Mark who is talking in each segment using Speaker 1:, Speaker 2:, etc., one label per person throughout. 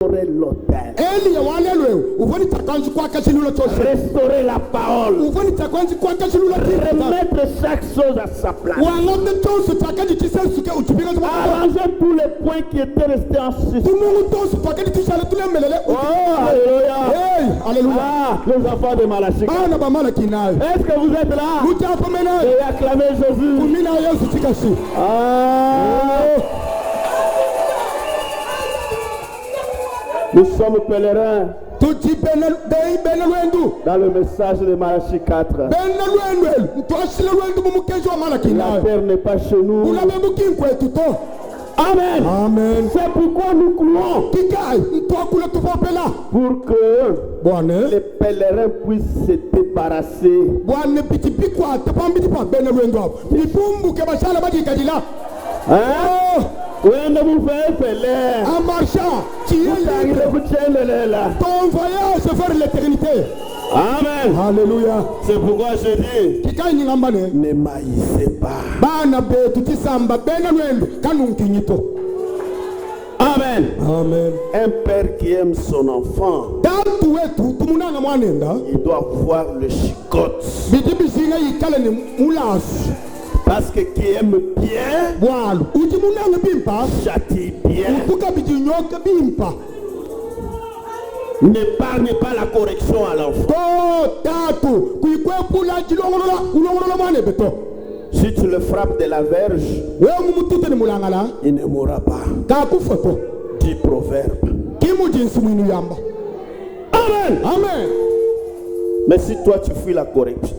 Speaker 1: l'autel.
Speaker 2: Restaurer la parole. Remettre chaque chose à sa place. Arranger tous les points qui étaient restés en suspens. Oh, alléluia. Ah, les enfants de Malachie. Est-ce que vous êtes là? Et acclamez Jésus. Nous sommes pèlerins dans le message de Malachie 4. La terre n'est pas chez nous. Amen.
Speaker 1: Amen.
Speaker 2: C'est pourquoi nous clouons. Pour que les pèlerins puissent se débarrasser. When vous faites pèlerin,
Speaker 1: en marchant, ton voyage vers l'éternité.
Speaker 2: Amen.
Speaker 1: Alléluia.
Speaker 2: C'est pourquoi je dis,
Speaker 1: ne maïssez pas.
Speaker 2: Amen.
Speaker 1: Amen.
Speaker 2: Un père qui aime son enfant, il doit voir le chicote. Parce que qui aime bien, châtie bien. N'épargne pas la correction à l'enfant. Si tu le frappes de la verge, il ne mourra pas. Dit Proverbe. Amen.
Speaker 1: Amen.
Speaker 2: Mais si toi tu fuis la correction,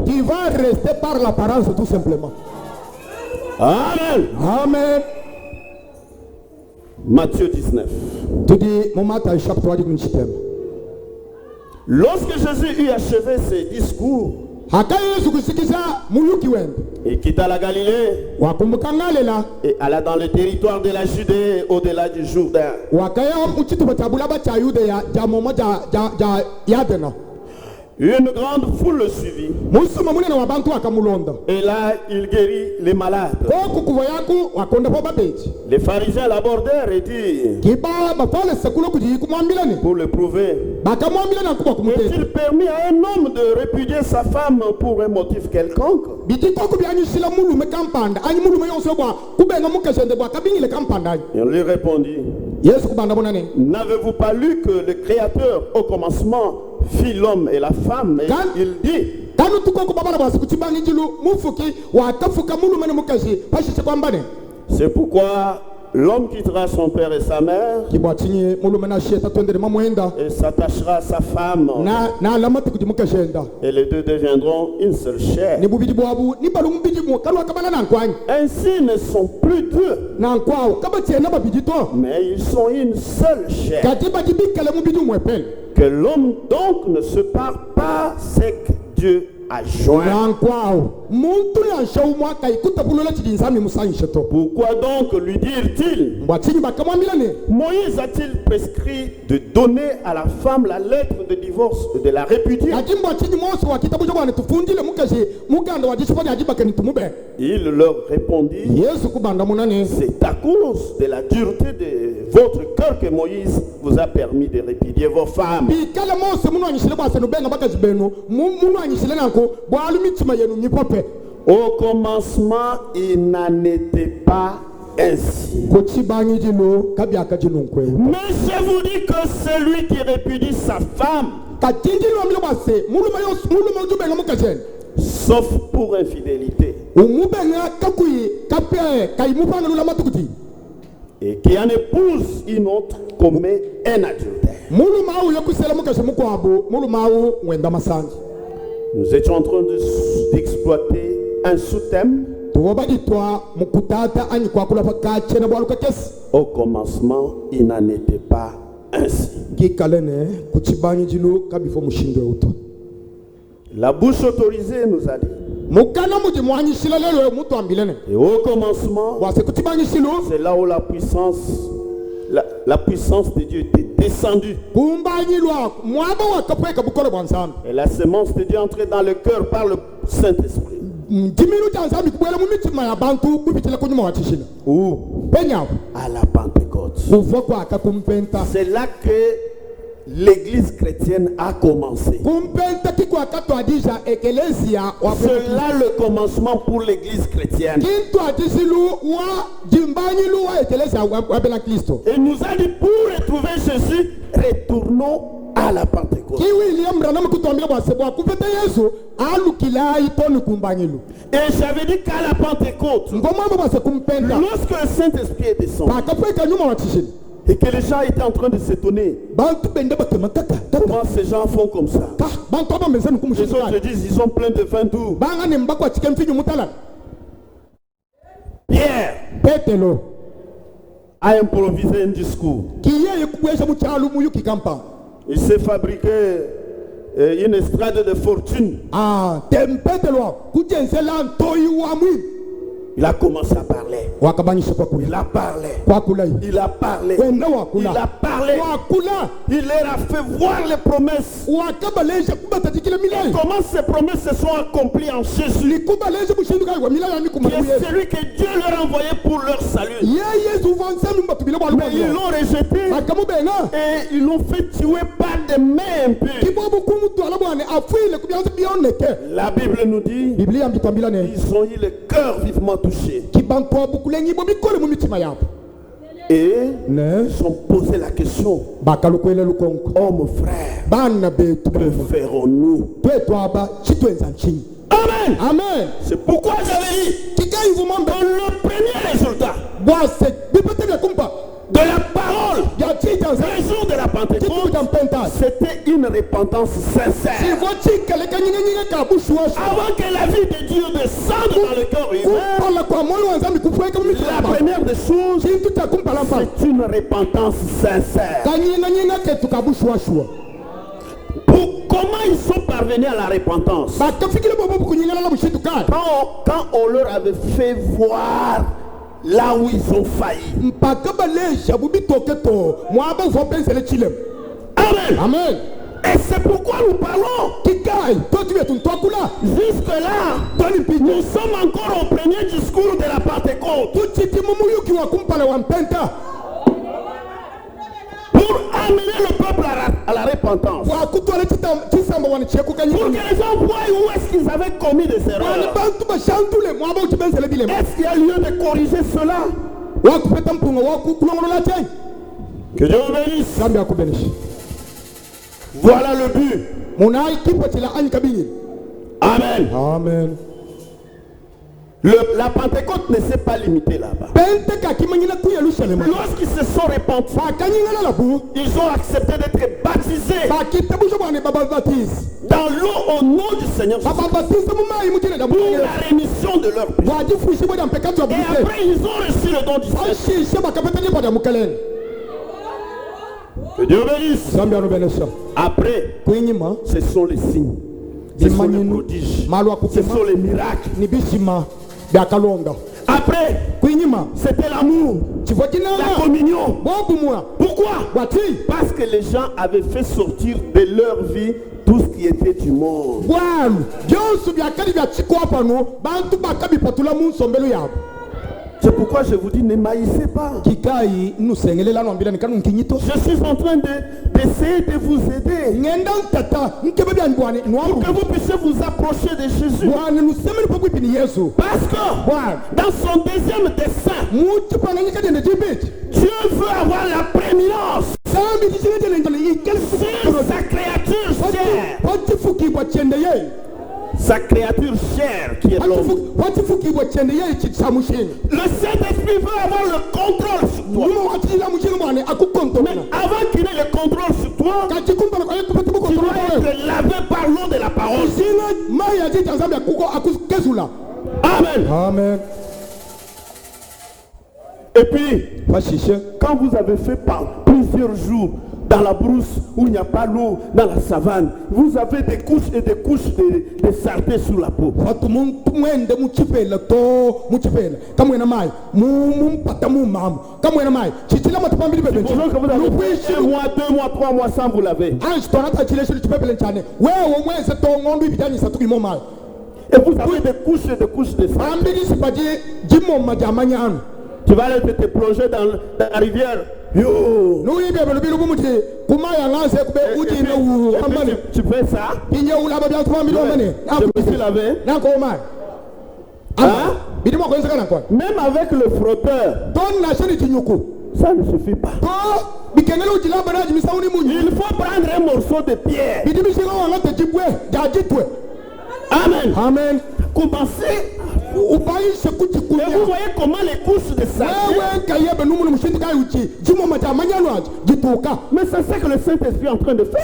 Speaker 1: qui va rester par l'apparence tout simplement.
Speaker 2: Amen.
Speaker 1: Amen.
Speaker 2: Matthieu 19. Lorsque Jésus eut achevé ses discours, il quitta la Galilée et alla dans le territoire de la Judée au-delà du Jourdain. Une grande foule le suivit. Et là, il guérit les malades. Les pharisiens l'abordèrent et dirent, pour le prouver, est-il permis à un homme de répudier sa femme pour un motif quelconque? Et on lui répondit, n'avez-vous pas lu que le Créateur au commencement fit l'homme et la femme, et il dit, c'est pourquoi l'homme quittera son père et sa mère et s'attachera à sa femme, et les deux deviendront une seule chair. Ainsi ne sont plus deux, mais ils sont une seule chair. Que l'homme donc ne se parle pas, c'est que Dieu a joint. Pourquoi donc lui dire-t-il? Moïse a-t-il prescrit de donner à la femme la lettre de divorce et de la répudier? Il leur répondit, c'est à cause de la dureté de votre cœur que Moïse vous a permis de répudier vos femmes. Au commencement, il n'en était pas ainsi. Mais je vous dis que celui qui répudie sa femme, sauf pour infidélité, et qui en épouse une autre, commet un adultère. Nous étions en train d'exploiter un sous-thème. Au commencement, il n'en était pas ainsi. La bouche autorisée nous a dit. Et au commencement, c'est là où la puissance de Dieu était descendue. Et la semence de Dieu entrait dans le cœur par le Saint-Esprit. Où? À la Pentecôte. C'est là que l'église chrétienne a commencé. C'est là le commencement pour l'église chrétienne. Et nous a dit, pour retrouver Jésus, retournons à la Pentecôte. Et j'avais dit qu'à la Pentecôte, lorsque le Saint-Esprit est descendu, et que les gens étaient en train de s'étonner, comment ces gens font comme ça? Les autres disent, ils sont pleins de vin doux. Pierre a improvisé un discours. Il s'est fabriqué une estrade de fortune. Il a commencé à parler. Il a parlé. Il a parlé. Il a parlé. Il leur a fait voir les promesses. Et comment ces promesses se sont accomplies en Jésus, qui est celui que Dieu leur a envoyé pour leur salut. Mais ils l'ont rejeté et ils l'ont fait tuer par des mains impures. La Bible nous dit, ils ont eu le cœur vivement touché. Et ils ont posé la question, oh mon frère, que ferons-nous? Amen. Amen. C'est pourquoi j'avais dit que le premier résultat de la parole le jour de la Pentecôte, c'était une repentance sincère. Avant que la vie de Dieu descende dans le cœur humain, la première des choses, c'est une repentance sincère. Comment ils sont parvenus à la repentance? Quand on leur avait fait voir là où ils ont failli. Amen. Amen. Et c'est pourquoi nous parlons. Jusque-là, nous sommes encore au premier discours de la Pentecôte. Pour amener le peuple à la repentance. Pour que les gens voient où est-ce qu'ils avaient commis des erreurs. Est-ce qu'il y a lieu de corriger cela? Que Dieu vous bénisse. Voilà le but. Amen. Amen. La Pentecôte ne s'est pas limitée là-bas. Lorsqu'ils se sont repentis, ils ont accepté d'être baptisés dans l'eau au nom du Seigneur Jésus pour la rémission de leurs péchés. Et après, ils ont reçu le don du Seigneur. Que Dieu bénisse. Après, ce sont les signes, ce sont les prodiges, ce sont les miracles. Après, c'était l'amour, la communion. Pourquoi? Parce que les gens avaient fait sortir de leur vie tout ce qui était du monde. C'est pourquoi je vous dis, ne maïssez pas. Je suis en train d'essayer de vous aider pour que vous puissiez vous approcher de Jésus. Parce que dans son deuxième dessein, Dieu veut avoir la prééminence sur sa créature chère. Sa créature chère qui est l'homme. Le Saint-Esprit veut avoir le contrôle sur toi. Mais avant qu'il ait le contrôle sur toi, tu dois être lavé par l'eau de la parole. Amen. Amen. Et puis, quand vous avez fait plusieurs jours dans la brousse où il n'y a pas l'eau, dans la savane, vous avez des couches et des couches de saleté sur la peau. Un mois, 2 mois, 3 mois sans vous laver. Et vous avez des couches et des couches de sang. Tu vas aller te plonger dans la rivière. Yo. Et puis tu fais ça. Je me suis lavé. Hein? Même avec le frotteur, ça ne suffit pas. Il faut prendre un morceau de pierre. Amen. Amen. Commencez. Et vous voyez comment les couches de sang. Mais c'est ça que le Saint-Esprit est en train de faire.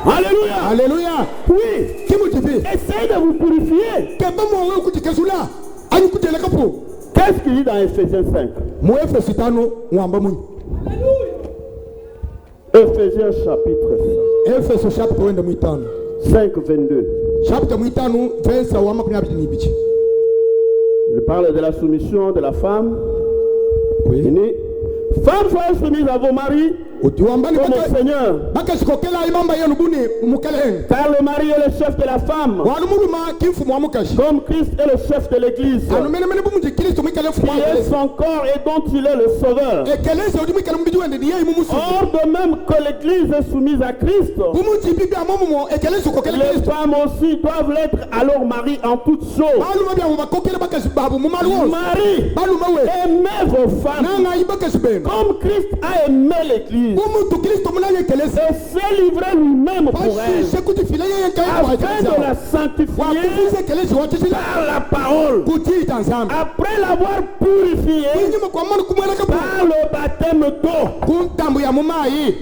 Speaker 2: Alléluia. Alléluia. Oui. Essayez de vous purifier. Qu'est-ce qu'il dit dans Ephésiens 5? Ephésiens chapitre 5, 22. Il parle de la soumission de la femme. Oui. Femmes, soyez soumises à vos maris comme au Seigneur. Car le mari est le chef de la femme, comme Christ est le chef de l'Église, qui est son corps et dont il est le sauveur. Or, de même que l'Église est soumise à Christ, les femmes aussi doivent l'être à leur mari en toutes choses. Marie, aimez vos femmes comme Christ a aimé l'Église et s'est livré lui-même pour elle, afin de la sanctifier par la parole, après l'avoir purifiée par le baptême d'eau,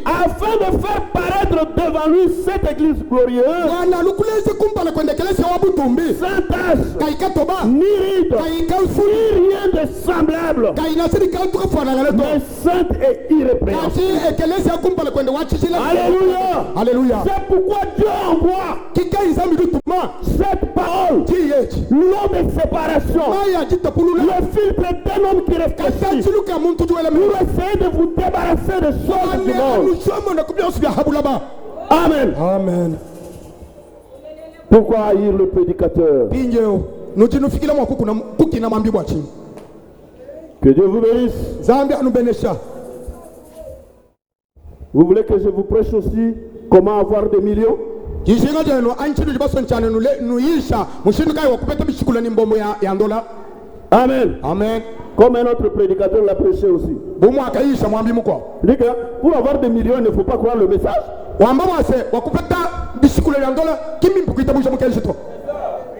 Speaker 2: afin de faire paraître devant lui cette Église glorieuse, sans tache, ni ride, ni rien de semblable, mais sainte et irrépréhensible. Alléluia. Alléluia. C'est pourquoi Dieu envoie cette parole, l'eau de séparation, le filtre d'un homme qui réfléchit, pour essayer de vous débarrasser de choses du monde. Amen. Amen. Pourquoi haïr le prédicateur? Que Dieu vous bénisse. Vous voulez que je vous prêche aussi comment avoir des millions? Amen. Amen. Comme un autre prédicateur l'a prêché aussi. Les gars, pour avoir des millions, il ne faut pas croire le message.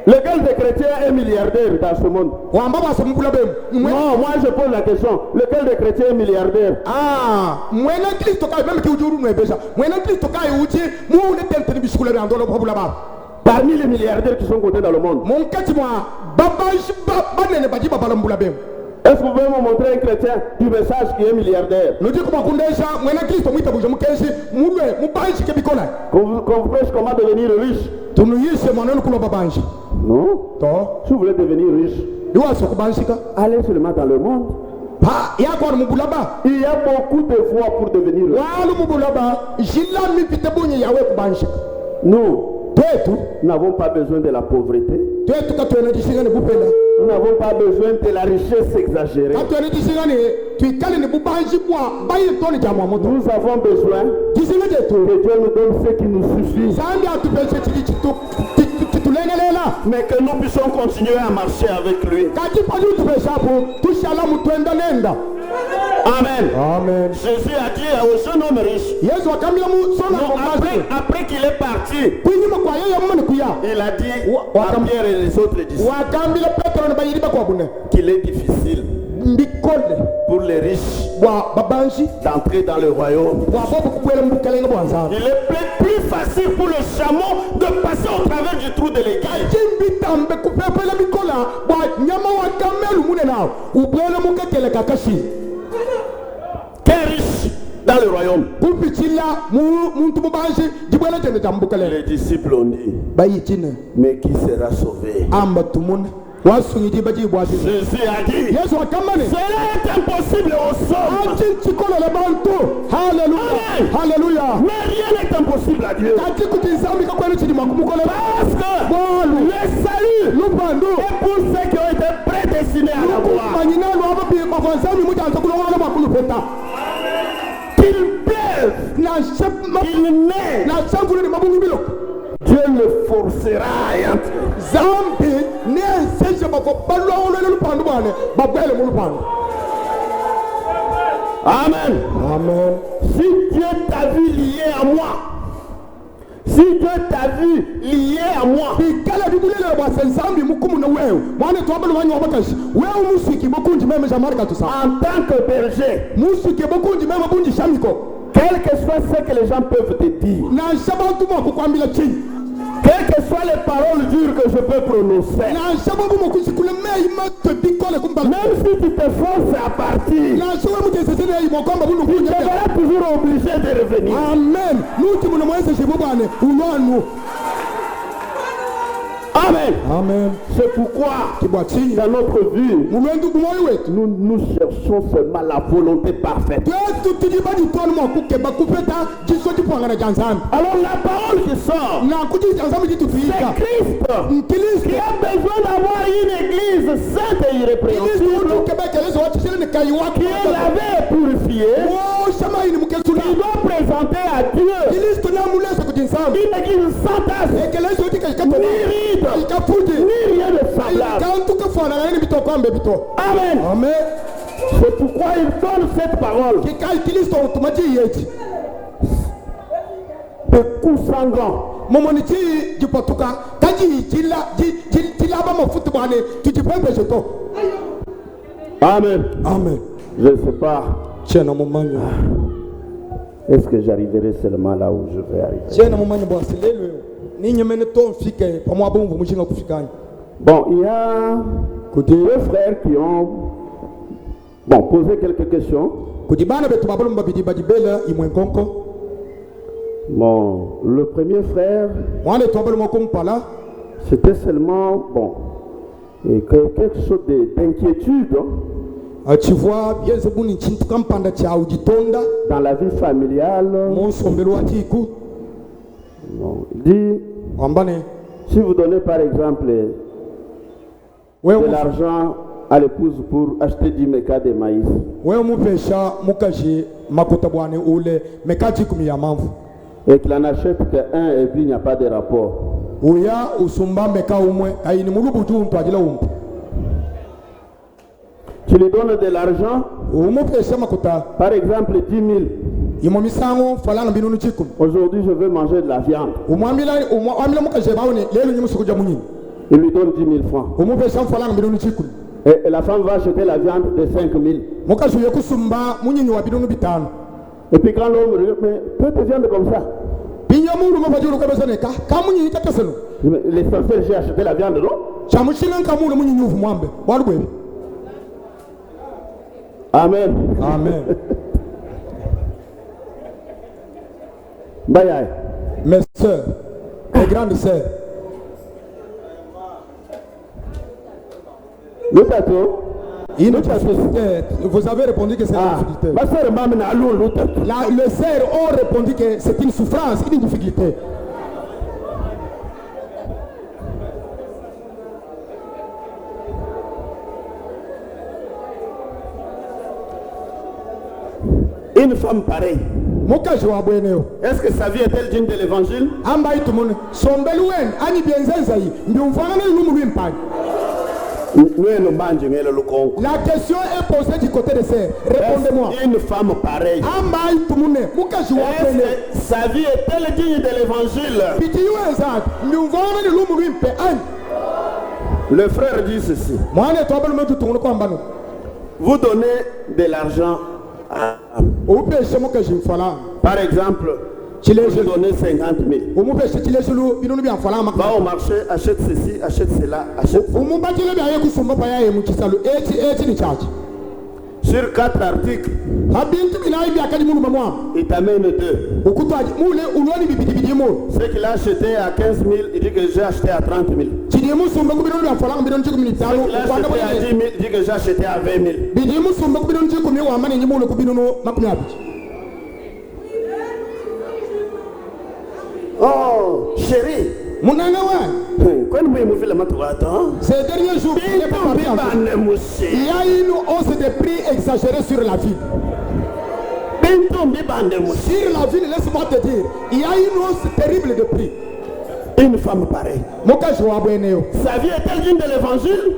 Speaker 2: Lequel des chrétiens est milliardaire dans ce monde? Non, moi je pose la question. Lequel des chrétiens est milliardaire? Parmi les milliardaires qui sont comptés dans le monde, est-ce que vous pouvez me montrer un chrétien du message qui est milliardaire? Qu'on vous prêche comment devenir riche? Non. Si vous voulez devenir riche, allez seulement dans le monde. Il y a beaucoup de voies pour devenir riche. Nous n'avons pas besoin de la pauvreté. Nous n'avons pas besoin de la richesse exagérée. Nous avons besoin que Dieu nous donne ce qui nous suffit. Mais que nous puissions continuer à marcher avec lui. Amen. Amen. Jésus a dit au jeune homme riche, après qu'il est parti, il a dit à Pierre et les autres disciples qu'il est difficile pour les riches d'entrer dans le royaume. Il est plus facile pour le chameau de passer au travers du trou de l'église qu'un riche dans le royaume. Les disciples ont dit, mais qui sera sauvé? Jésus a dit, cela est impossible aux hommes.
Speaker 1: Alléluia.
Speaker 2: Mais rien n'est impossible à Dieu. Parce que le salut est pour ceux qui ont été prédestinés à la gloire. Qu'il pleuve, qu'il neige, Dieu ne forcera rien. Amen.
Speaker 1: Amen.
Speaker 2: Si Dieu t'a vu lié à moi, si Dieu t'a vu lié à moi, en tant que berger, quel que soit ce que les gens peuvent te dire, quelles que soient les paroles dures que je peux prononcer, même si tu te forces à partir, tu seras toujours obligé de revenir.
Speaker 1: Amen.
Speaker 2: Amen.
Speaker 1: Amen.
Speaker 2: C'est pourquoi dans notre vie, nous cherchons seulement la volonté parfaite. Alors la parole qui sort, c'est Christ qui a besoin d'avoir une église sainte et irrépréhensible, qui est lavée et purifiée, qui doit présenter à Dieu une église sans tache, ni ride, ni rien de semblable. Amen.
Speaker 1: Amen.
Speaker 2: C'est pourquoi il donne cette parole de coups sanglants. Amen.
Speaker 1: Amen.
Speaker 2: Je ne sais pas. Est-ce que j'arriverai seulement là où je vais arriver? Bon, il y a deux frères qui ont posé quelques questions. Bon, le premier frère, c'était seulement quelque chose d'inquiétude.
Speaker 1: Tu vois,
Speaker 2: dans la vie familiale. Bon, il dit, si vous donnez par exemple de l'argent à l'épouse pour acheter 10 mécas de maïs, et qu'il en achète qu'un et puis il n'y a pas de rapport, tu lui donnes de l'argent, par exemple 10 000. Aujourd'hui je veux manger de la viande. Il lui donne 10 000 francs. Et la femme va acheter la viande de 5 000. Et puis quand l'homme lui dit, mais peut te viande comme ça? L'essentiel, j'ai acheté la viande, non? Amen.
Speaker 1: Amen.
Speaker 2: Bye.
Speaker 1: Mes soeurs, mes grandes sœurs,
Speaker 2: le plateau.
Speaker 1: Vous avez répondu que c'est une difficulté. Les sœurs ont répondu que c'est une souffrance, une difficulté.
Speaker 2: Une femme pareille, est-ce que sa vie est-elle digne de l'évangile?
Speaker 1: La question est posée du côté de sœurs. Répondez-moi.
Speaker 2: Une femme pareille, est-ce que sa vie est-elle digne de l'évangile? Le frère dit ceci. Vous donnez de l'argent à... Par exemple, je donne 50 000. Va au marché, achète ceci, achète cela, achète cela. Sur 4 articles, il t'amène 2. Ce qu'il a acheté à 15 000, il dit que j'ai acheté à 30 000. dit que j'ai acheté à 20 000. Oh, chérie.
Speaker 1: Ces derniers jours, il y a une hausse de prix exagérée sur la ville. Sur la ville, laisse-moi te dire, il y a une hausse terrible de prix.
Speaker 2: Une femme pareille.
Speaker 1: Sa vie est-elle digne de l'évangile?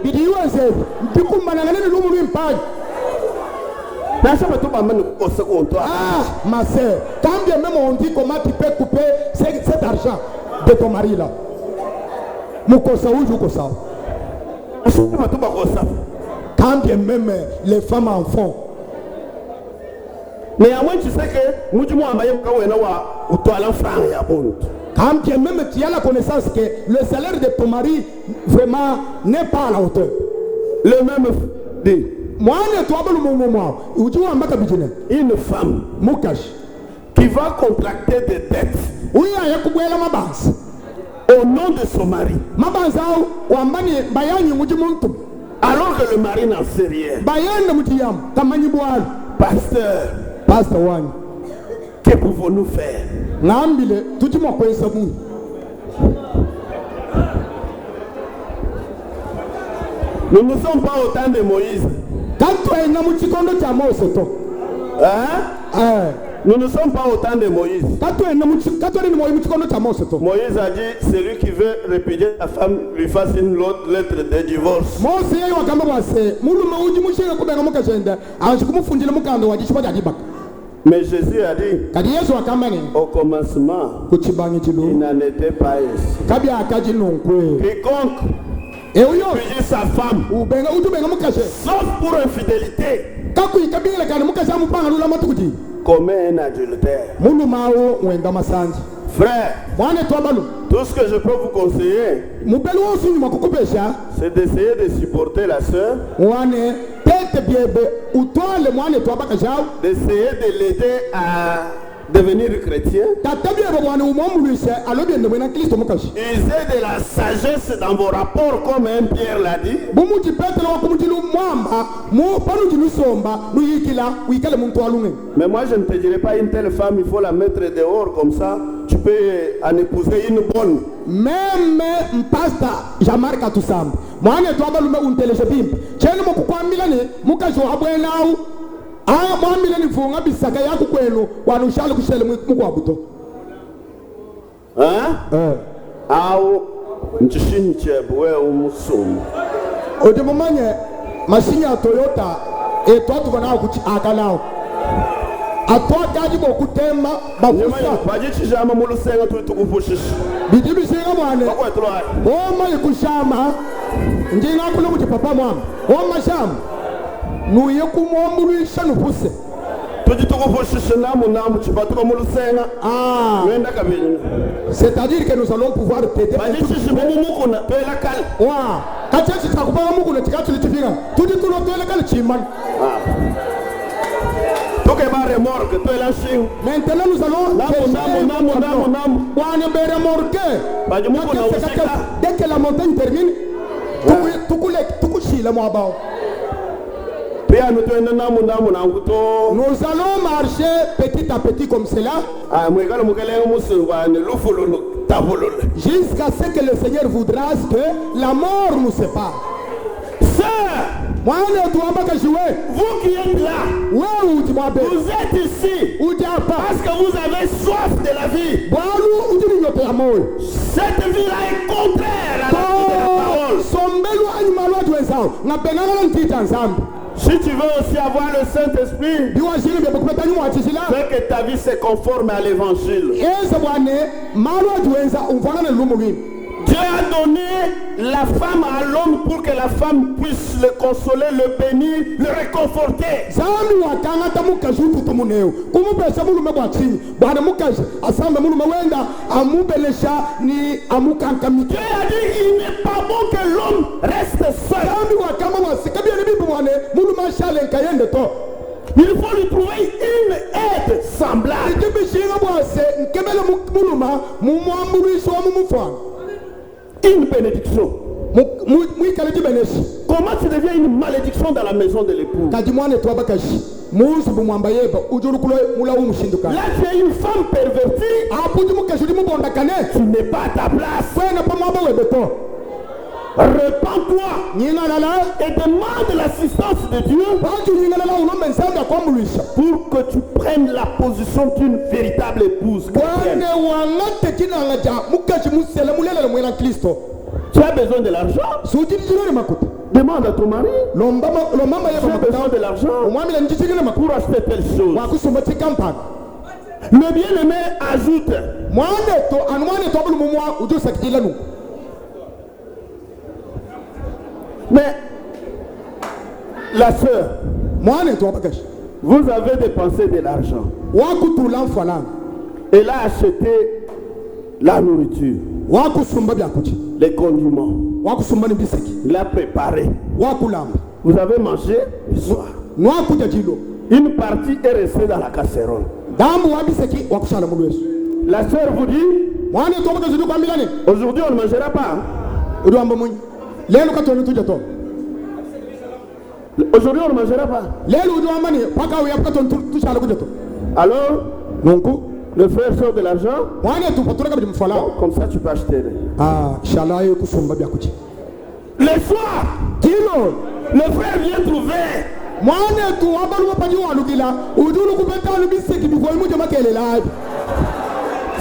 Speaker 1: Ah, ma soeur, quand bien même on dit comment tu peux couper cet argent de ton mari là. Quand bien même les femmes en font.
Speaker 2: Mais à moins tu sais que quand
Speaker 1: bien même tu as la connaissance que le salaire de ton mari vraiment n'est pas à la hauteur.
Speaker 2: Le même dit. Une femme qui va contracter des dettes au nom de son mari, alors que le mari n'en sait rien.
Speaker 1: Pasteur,
Speaker 2: que pouvons-nous faire? Nous ne sommes pas au temps de Moïse. Hein? Nous ne sommes pas au temps de Moïse. Moïse a dit, celui qui veut répudier sa femme lui fasse une lettre de divorce. Mais Jésus a dit, au commencement, il n'en était pas ainsi. Quiconque répudier sa femme, sauf pour infidélité, commet un adultère. Frère, tout ce que je peux vous conseiller, c'est d'essayer de supporter la soeur, d'essayer de l'aider à devenir chrétien. Usez de la sagesse dans vos rapports, comme un Pierre l'a dit. Mais moi je ne te dirais pas une telle femme, il faut la mettre dehors comme ça. Tu peux en épouser une bonne.
Speaker 1: Même pasta Jamarka Toussam. Moi ne dois pas le téléchabim. Tiens le mot pour Mukajo Abuenao. Ah, moi, je ne sais pas si machine ya Toyota et toi tu vas na kuchakana atwa kaji boku tema bakusa
Speaker 2: bajichi jama mulusenga tukufushisha
Speaker 1: bidibi senga mwane o mai kushama njinga kulo kuti papa mwam o masham nuye kumwambulisha nupuse c'est-à-dire que nous allons pouvoir t'aider. Maintenant nous allons dès que la montagne termine, nous allons marcher petit à petit comme cela jusqu'à ce que le Seigneur voudra que la mort nous sépare.
Speaker 2: Vous qui êtes là, vous êtes ici parce que vous avez soif de la vie. Cette vie-là est contraire à la vie de la parole. Si tu veux aussi avoir le Saint-Esprit, fais que ta vie se conforme à l'évangile. Dieu a donné la femme à l'homme pour que la femme puisse le consoler, le bénir, le réconforter. Dieu a dit il n'est pas bon que l'homme reste seul. Il faut lui trouver une aide semblable. Une bénédiction. Comment tu deviens une malédiction dans la maison de l'époux? Là, tu es une femme pervertie. Tu n'es pas à ta place. Repends-toi et demande l'assistance de Dieu pour que tu prennes la position d'une véritable épouse chrétienne. Tu as besoin de l'argent? Demande à ton mari. Tu as besoin de l'argent pour acheter telle chose. Le bien-aimé ajoute. Mais la sœur, vous avez dépensé de l'argent. Elle a acheté la nourriture, les condiments. Il a préparé. Vous avez mangé le soir. Une partie est restée dans la casserole. La sœur vous dit, aujourd'hui on ne mangera pas. Aujourd'hui on ne mangera pas. Alors, le frère sort de l'argent. Comme ça tu peux acheter. Le soir, le frère vient trouver.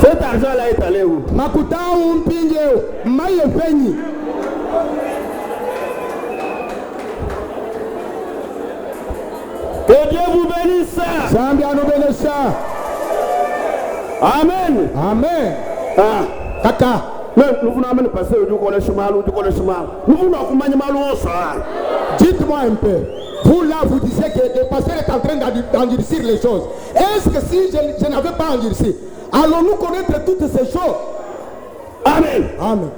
Speaker 2: Cet argent-là est allé où? Que Dieu vous bénisse. Amen.
Speaker 1: Amen.
Speaker 2: Kaka. Nous vous amenons passer au chemin. Nous vous
Speaker 1: dites-moi un peu. Vous là, vous disiez que le pasteur est en train d'endurcir les choses. Est-ce que si je n'avais pas endurci, allons-nous connaître toutes ces choses?
Speaker 2: Amen.
Speaker 1: Amen.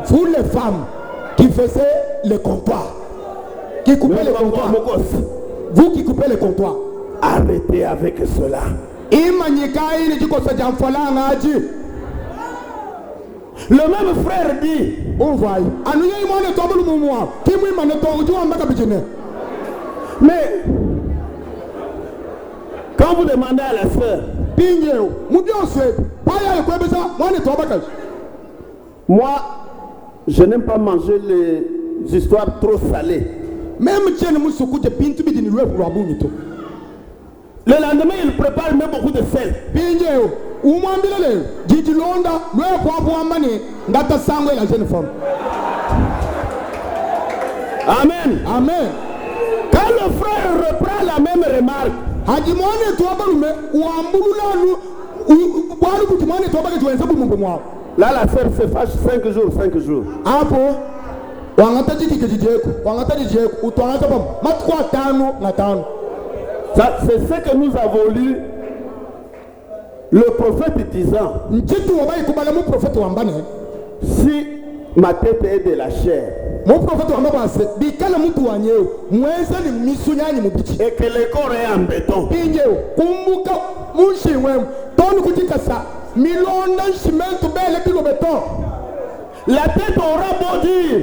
Speaker 2: Vous
Speaker 1: les femmes qui faisaient les comptoirs, qui coupaient les comptoirs, vous qui coupez les comptoirs,
Speaker 2: arrêtez avec cela. Le même frère dit, mais quand vous demandez à la sœur, moi je n'aime pas manger les histoires trop salées. Le lendemain, il prépare même beaucoup de sel. Amen.
Speaker 1: Amen.
Speaker 2: Quand le frère reprend la même remarque, là la sœur se fâche 5 jours. Ça, c'est ce que nous avons lu. Le prophète disant, si ma tête est de la chair et que le corps est en béton, la tête aura beau dire,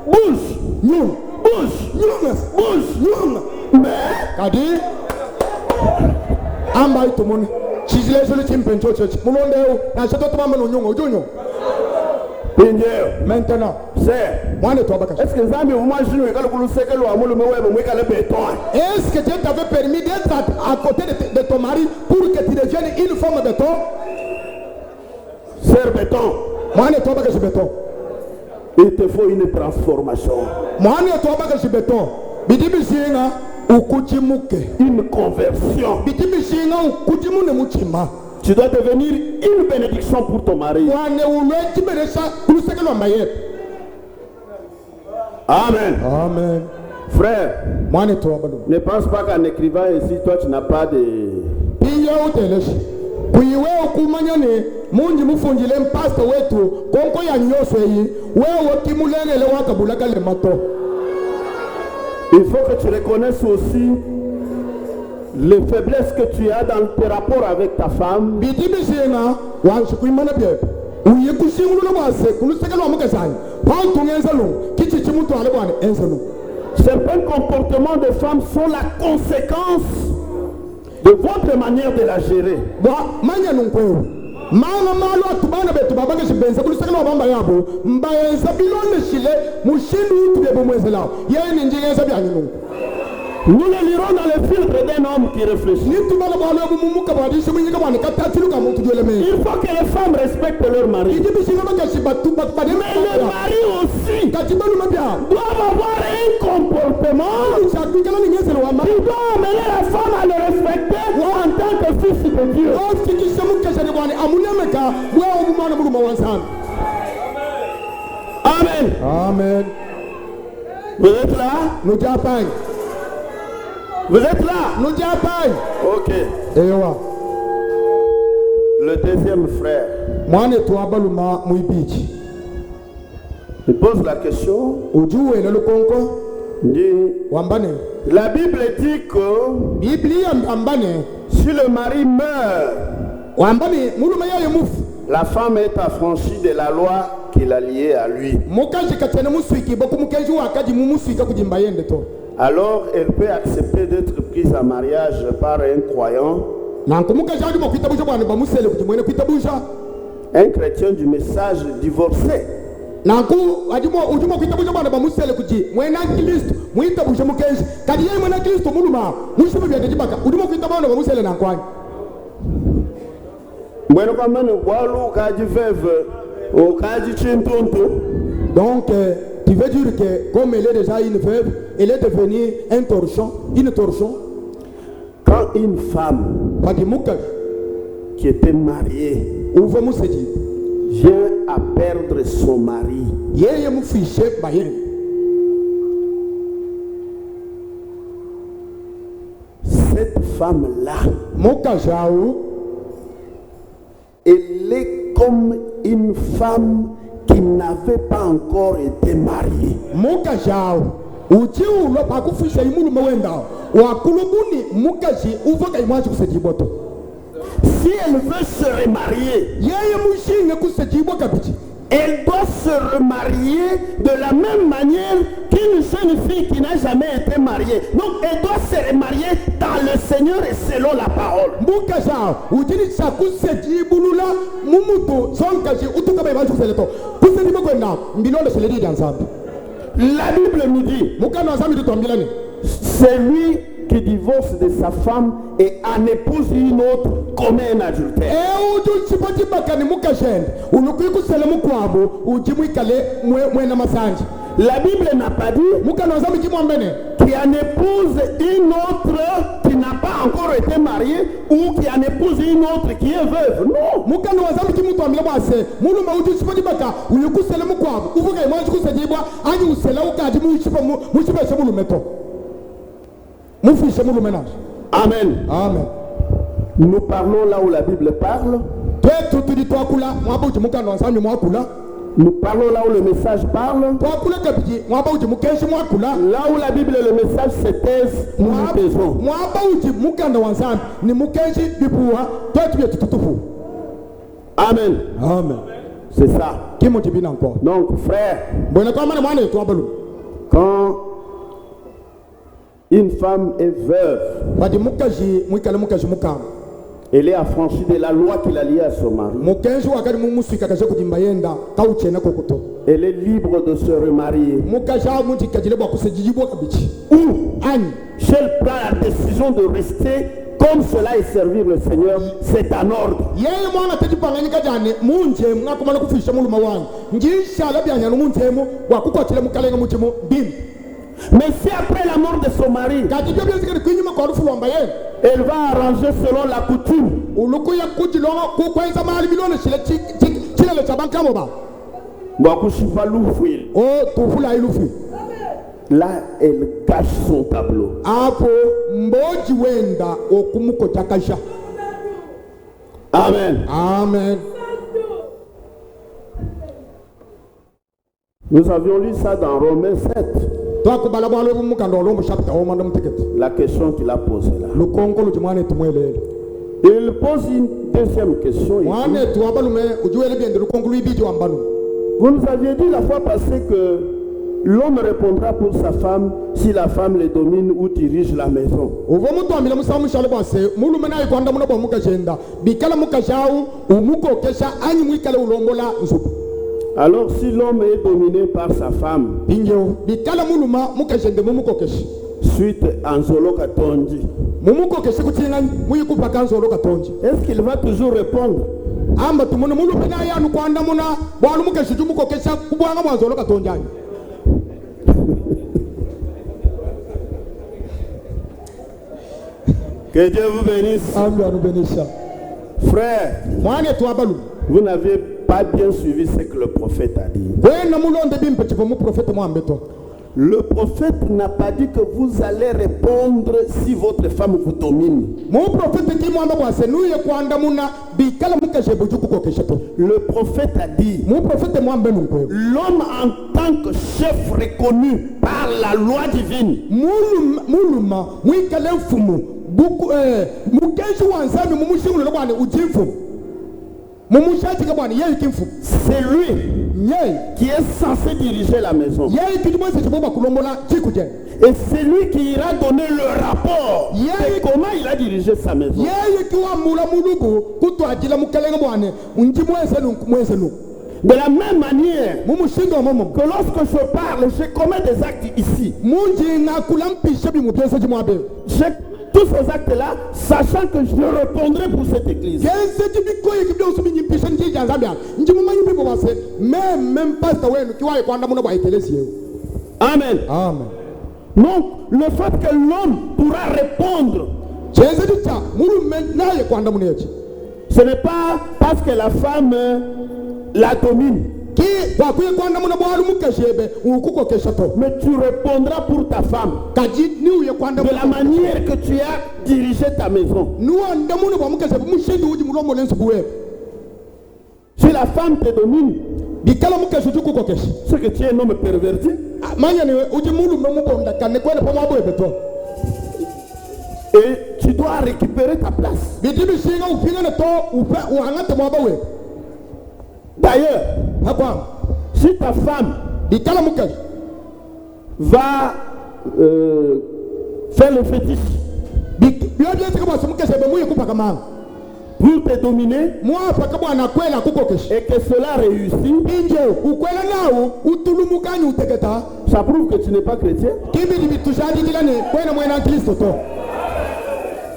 Speaker 2: bouge, mais
Speaker 1: maintenant,
Speaker 2: est-ce que
Speaker 1: est-ce que Dieu t'avait permis d'être à côté de ton mari pour que tu deviennes une femme de béton?
Speaker 2: Sœur béton, il te faut une transformation, une conversion. Tu dois devenir une bénédiction pour ton mari. Amen.
Speaker 1: Amen.
Speaker 2: Frère, ne pense pas qu'en écrivant ici, toi tu n'as pas de... Il faut que tu reconnaisses aussi les faiblesses que tu as dans tes rapports avec ta femme.
Speaker 1: uye kushingulula bwase kulusekelwa mukazani phantungenza lo kichichi muntu ale bwana enza lo.
Speaker 2: Certains comportements de femmes sont la conséquence de votre manière de la gérer.
Speaker 1: Manya nungwewe mama malo atubana betu babake shibenza kulusekelwa bamba yabo mbayenza bilonde shile mushindu utube bomwezelao yeye ni njingeza byanyu nungu.
Speaker 2: Nous le lirons dans le filtre d'un homme qui réfléchit. Il faut que les femmes respectent leur mari. Mais les maris aussi doivent avoir un comportement qui doit amener la femme à le respecter en tant que fils de Dieu. Amen.
Speaker 1: Amen.
Speaker 2: Vous êtes là?
Speaker 1: Nous t'appelons.
Speaker 2: Vous êtes là?
Speaker 1: Nous t'appelons.
Speaker 2: Ok. Le deuxième frère. Il pose la question. La Bible dit que si le mari meurt, la femme est affranchie de la loi qu'il a liée à lui. Alors elle peut accepter d'être prise en mariage par un croyant, un chrétien du message divorcé.
Speaker 1: Donc tu veux dire que comme elle est déjà une veuve, elle est devenue un torchon, une torchon.
Speaker 2: Quand une femme qui était mariée vient à perdre son mari, cette femme-là, elle est comme une femme qui n'avait pas encore été mariée. Si elle veut se remarier, elle doit se remarier de la même manière qu'une jeune fille qui n'a jamais été mariée. Donc elle doit se remarier dans le Seigneur et selon la parole. La Bible nous dit, celui qui divorce de sa femme et en épouse une autre commet un adultère. La Bible n'a pas dit qui en épouse une autre qui n'a pas encore été mariée ou qui en épouse une autre qui est veuve. Non. Amen.
Speaker 1: Amen.
Speaker 2: Nous parlons là où la Bible parle. Nous parlons là où le message parle. Là où la Bible et le message se taisent, nous nous taisons. Amen.
Speaker 1: Amen.
Speaker 2: C'est ça. Donc frère, quand une femme est veuve, elle est affranchie de la loi qu'il a liée à son mari. Elle est libre de se remarier. Ou si elle prend la décision de rester comme cela et servir le Seigneur, c'est en ordre. Mais si après la mort de son mari, elle va arranger selon la coutume, là elle cache son tableau. Amen.
Speaker 1: Amen.
Speaker 2: Nous avions lu ça dans Romains 7. La question qu'il a posée là.
Speaker 3: Il pose une deuxième question. ici.
Speaker 1: mwane tuwabalume ujuele biende lukongulu ibidi wambanu.
Speaker 3: Vous nous aviez dit la fois passée que l'homme répondra pour sa femme si la femme le domine ou dirige la maison.
Speaker 1: uvo mutu amile musa mushalo bwase mulume naye kwanda muna bwa mukajenda bikala mukajau umukokesha anyi mwikale ulombola nzuku.
Speaker 3: Alors si l'homme est dominé par sa femme,
Speaker 1: Binjo bikala muluma mukajende mumukokesha
Speaker 3: suite à Nzolo Katonji,
Speaker 1: mumukokesha kutingani muyikupaka nzolo katonji
Speaker 3: est-ce qu'il va toujours répondre?
Speaker 1: amba tumune mulume naye anu kwanda muna bwalu mukesha jumukokesha kubwanga mwanzolo katonjani.
Speaker 3: Que Dieu vous bénisse.
Speaker 1: Ambi anu benisha
Speaker 3: Frère,
Speaker 1: mwane tuwabalu
Speaker 3: vous n'avez pas bien suivi ce que le prophète a dit.
Speaker 1: kwena mulonde bimpe chipo mu profete mwambeto.
Speaker 3: Le prophète n'a pas dit que vous allez répondre si votre femme vous domine.
Speaker 1: Mu profete ki mwamba bwase nuye kwanda muna bikala mukesha bujukukokesha to.
Speaker 3: Le prophète a dit,
Speaker 1: Mu profete mwambe nunkwe
Speaker 3: l'homme en tant que chef reconnu par la loi divine
Speaker 1: muluma mwikale mfumu buku mukeshi wansami mumushingulo bwana ujimfu mumushaji ka bwana yeye kimfu
Speaker 3: c'est lui
Speaker 1: yeye
Speaker 3: qui est censé diriger la maison.
Speaker 1: yeye kidimwese chiboba kulombola chikuje
Speaker 3: Et c'est lui qui ira donner le rapport
Speaker 1: Yeah.
Speaker 3: de comment il a dirigé sa maison.
Speaker 1: yeye kiwa mula mulubu kutwajila mukelenga bwana mwese nu
Speaker 3: De la même manière
Speaker 1: mumushinga momo
Speaker 3: que lorsque je parle, je commets des actes ici.
Speaker 1: munji na kulampisha bimubyese chimwabe
Speaker 3: Tous ces actes-là, sachant que je répondrai pour cette église.
Speaker 1: kense chibikoye kibyo usubinyipisha njijanzambya njimumanyi bibo base même pastor wenu kiwaye kwanda muno bwaitelesi yeu.
Speaker 3: Amen.
Speaker 1: Amen.
Speaker 3: Donc, le fait que l'homme pourra répondre,
Speaker 1: Cheze dicha mulume naye kwanda munechi
Speaker 3: ce n'est pas parce que la femme la domine,
Speaker 1: ki bakuye kwanda muna bwalu mukashebe ukukokesha to
Speaker 3: mais tu répondras pour ta femme
Speaker 1: kaji ni uye kwanda
Speaker 3: de la manière que tu as dirigé ta maison.
Speaker 1: nuwa ndamuna bwa mukashebe mushindi uji mulomo lensu buwe
Speaker 3: Si la femme te domine,
Speaker 1: bikala mukashu tukukokesha
Speaker 3: c'est que tu es un homme perverti.
Speaker 1: manya ni uji mulume mubonda kane kwele pa mabwe beto
Speaker 3: Et tu dois récupérer ta place.
Speaker 1: bidibi shinga upinga na to upa uangate mwabawe
Speaker 3: D'ailleurs,
Speaker 1: hapa
Speaker 3: si ta femme
Speaker 1: bikala mukash
Speaker 3: va faire le fétiche
Speaker 1: biyo byese kama mukashebe muye kupaka manga
Speaker 3: pour te dominer
Speaker 1: mwa paka bwana kwela kukokesha
Speaker 3: et que cela réussit,
Speaker 1: inje ukwela nawo utulumukanyi uteketa
Speaker 3: ça prouve que tu n'es pas chrétien.
Speaker 1: kibidi bitushadikilane kwena mwena kristo to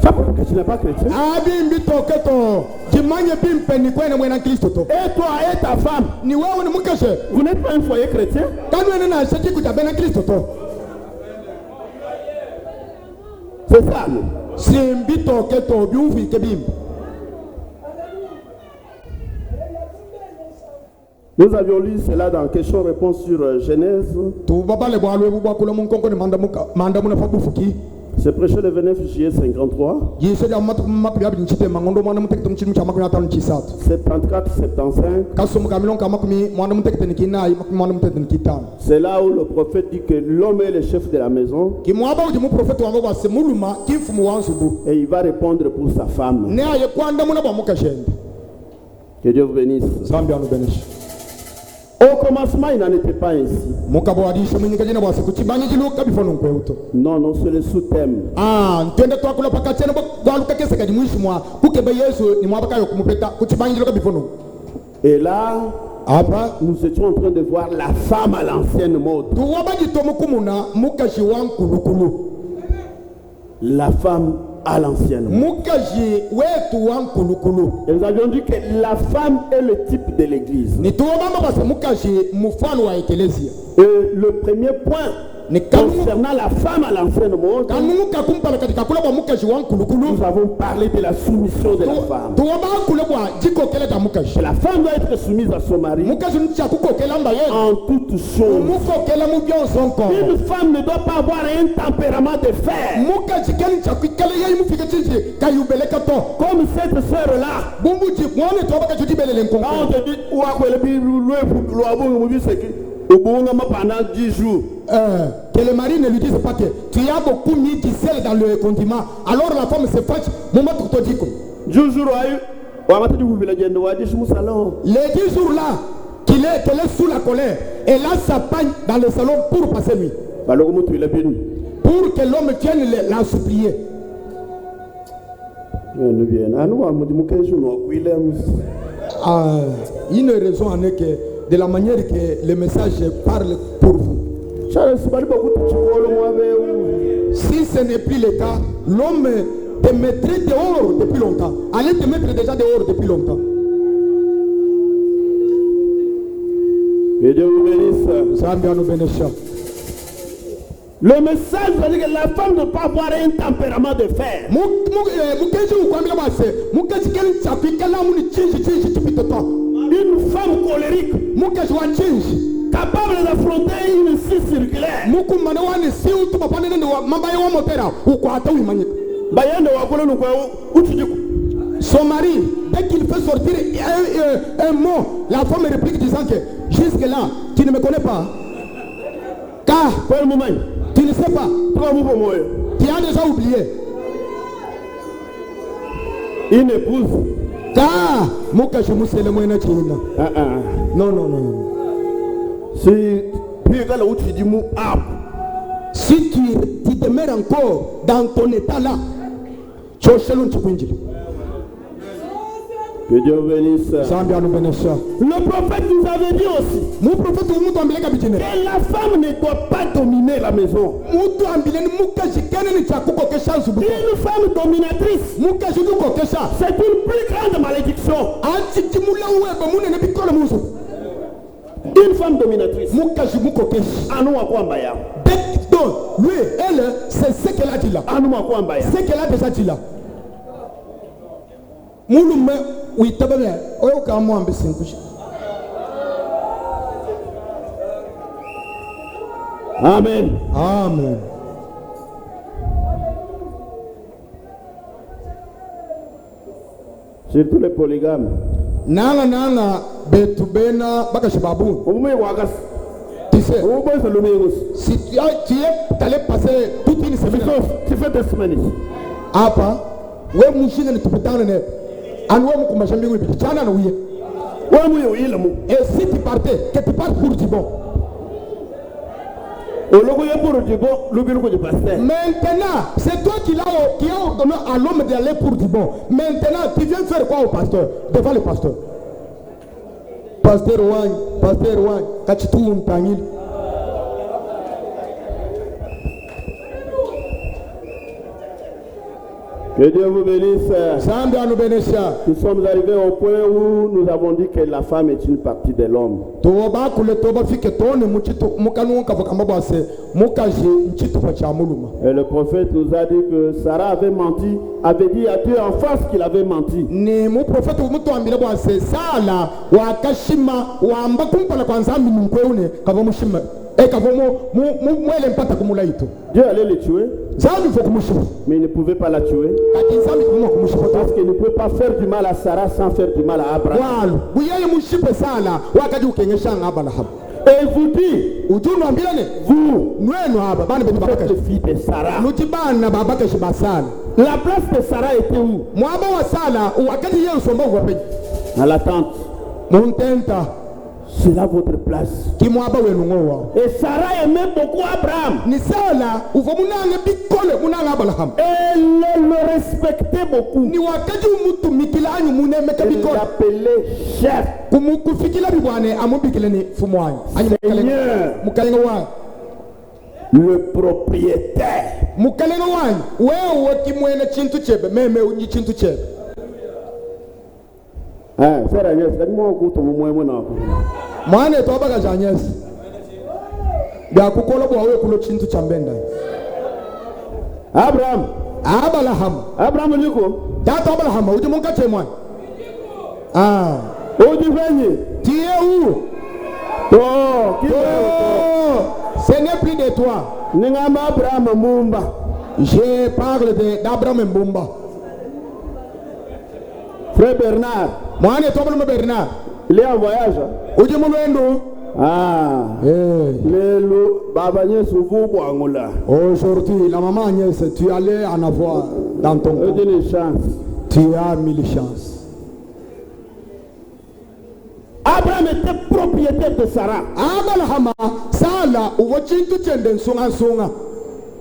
Speaker 3: Ça prouve que tu n'es pas chrétien.
Speaker 1: abimbi toketo jimanye bimpeni kwena mwena kristo to
Speaker 3: Et toi et ta femme,
Speaker 1: ni wewe ni mukeshe
Speaker 3: vous n'êtes pas un foyer chrétien.
Speaker 1: kanwene na shaki kutabena kristo to
Speaker 3: C'est ça. Non?
Speaker 1: simbi toketo byumvike bimbi.
Speaker 3: Nous avions lu cela dans question-réponse sur Genèse.
Speaker 1: tubabale bwalwe bubwakula munkonko ni manda muna fabufuki
Speaker 3: C'est prêché le 29 juillet 53.
Speaker 1: yise lya makumi abiri nchite mangondo mwana mutekete muchinu cha makumi atano nchisatu
Speaker 3: 74, 75.
Speaker 1: kasumuka milonka makumi mwana mutekete nikinayi makumi mwana mutekete nikitano
Speaker 3: C'est là où le prophète dit que l'homme est le chef de la maison
Speaker 1: kimwaba uji muprofeti wango bwase muluma kimfumu wansubu
Speaker 3: et il va répondre pour sa femme.
Speaker 1: ne aye kwanda muna bwa mukashende
Speaker 3: Que Dieu vous bénisse.
Speaker 1: zambi anu beneshi
Speaker 3: Au commencement, il n'en était pas ainsi.
Speaker 1: mukabo wadisha mwinyika jina bwase kuchibanyi jiluka bifono nkweuto
Speaker 3: Non, non, c'est le sous-thème.
Speaker 1: ntwende twakula pakachene bwaluka kese kadi mwishimwa kukebe yesu ni mwabakayo kumupeta kuchibanyi jiluka bifono
Speaker 3: Et là,
Speaker 1: apa
Speaker 3: nous étions en train de voir la femme à l'ancienne mode.
Speaker 1: tuwabajito mukumuna mukashi wankulukulu
Speaker 3: La femme à l'ancienne mode.
Speaker 1: mukashi wetu wankulukulu
Speaker 3: Et nous avions dit que la femme est le type de l'église.
Speaker 1: nituwabamba base mukashi mufano wa ekelesia
Speaker 3: Et le premier point
Speaker 1: ni kanu
Speaker 3: concernant la femme à l'ancienne mode,
Speaker 1: kanuka kumpala katika kula bwa mukashi wankulukulu
Speaker 3: nous avons parlé de la soumission de la femme.
Speaker 1: tuwabakule bwa jikokele ta mukashi
Speaker 3: La femme doit être soumise à son mari
Speaker 1: mukashi ncha kukokela mba ye
Speaker 3: en toutes choses.
Speaker 1: umukokela mu byonso nkongo
Speaker 3: Une femme ne doit pas avoir un tempérament de fer.
Speaker 1: mukashi keni cha kwikala ye mufike chichi kayubeleka to
Speaker 3: Comme cette sœur-là.
Speaker 1: bumbuji mwone twabaka chutibelele
Speaker 3: Quand
Speaker 1: nkongo
Speaker 3: on te dit, pendant 10 jours.
Speaker 1: que les maris ne lui disent pas que tu as beaucoup mis du sel dans le condiment alors la femme se fâche moment tout dit
Speaker 3: Joujou ayu. Wa mata du village de wadi sous salon.
Speaker 1: Les 10 jours là qu'elle est sous la colère, elle a sa pagne dans le salon pour passer nuit. Pour que l'homme tienne la supplier. Une raison en est que de la manière que le message parle pour vous. Si ce n'est plus le cas, l'homme te mettrait dehors depuis longtemps. Allez te mettre déjà dehors depuis longtemps.
Speaker 3: Que Dieu vous bénisse. Le message veut dire que la femme ne peut pas avoir un tempérament de fer. Une femme colérique, capable d'affronter une scie circulaire.
Speaker 1: Son mari, dès qu'il fait sortir un mot, la femme réplique disant que jusque-là, tu ne me connais pas. Car tu ne sais pas. Tu as déjà oublié.
Speaker 3: Une épouse.
Speaker 1: Car non, non, non. Si tu demeures encore dans ton état là, tu
Speaker 3: que Dieu vous bénisse. Le prophète nous avait dit aussi que la femme ne doit pas dominer la maison. Une femme dominatrice, c'est une plus grande malédiction. Une femme dominatrice.
Speaker 1: Lui, elle, c'est ce qu'elle a dit là. Ce qu'elle a déjà dit là.
Speaker 3: Amen.
Speaker 1: Amen.
Speaker 3: Surtout les polygames.
Speaker 1: Nanga betubena bakashibabu. Tu sais, si tu es allé passer toute une semaine,
Speaker 3: tu fais des semaines ici.
Speaker 1: Apa, ouais mouchine ne te peut pas ne. Et si tu partais, que tu partes pour du bon. Maintenant, c'est toi qui as ordonné à l'homme d'aller pour du bon. Maintenant, tu viens faire quoi au pasteur? Devant le pasteur. Pasteur Ouang, Kachitou Mpangil.
Speaker 3: Que Dieu vous bénisse. Nous sommes arrivés au point où nous avons dit que la femme est une partie de l'homme. Et le prophète nous a dit que Sarah avait menti, avait dit à Dieu en face qu'il avait menti. Dieu allait les tuer, mais il ne pouvait pas la tuer parce qu'il ne peut pas faire du mal à Sarah sans faire du mal à Abraham. Et il vous dit, vous, êtes le fils de Sarah. La place de Sarah était où? À la tente. C'est là votre place. Et Sarah aimait beaucoup Abraham. Elle le respectait beaucoup. Elle l'appelait chef. Seigneur, le propriétaire. Frère Agnès, laisse-moi un coup de mon
Speaker 1: Mane to abaga janyes. Bya kukola bwa we kulo chintu chambenda. Abraham liko. Tata Abraham uji munka chemwa.
Speaker 3: Uji venye.
Speaker 1: Tie où? Ce n'est plus de toi.
Speaker 3: Ningama Abraham Mumba.
Speaker 1: Je parle d'Abraham Mumba.
Speaker 3: Frère Bernard.
Speaker 1: Mane to Bernard.
Speaker 3: Il est en voyage.
Speaker 1: Aujourd'hui, la maman Agnès, tu allais en avoir dans ton corps.
Speaker 3: Une chance.
Speaker 1: Tu as mille chances.
Speaker 3: Abraham était propriétaire de Sarah.
Speaker 1: Abraham, Sala, ou tu tiens songa songa.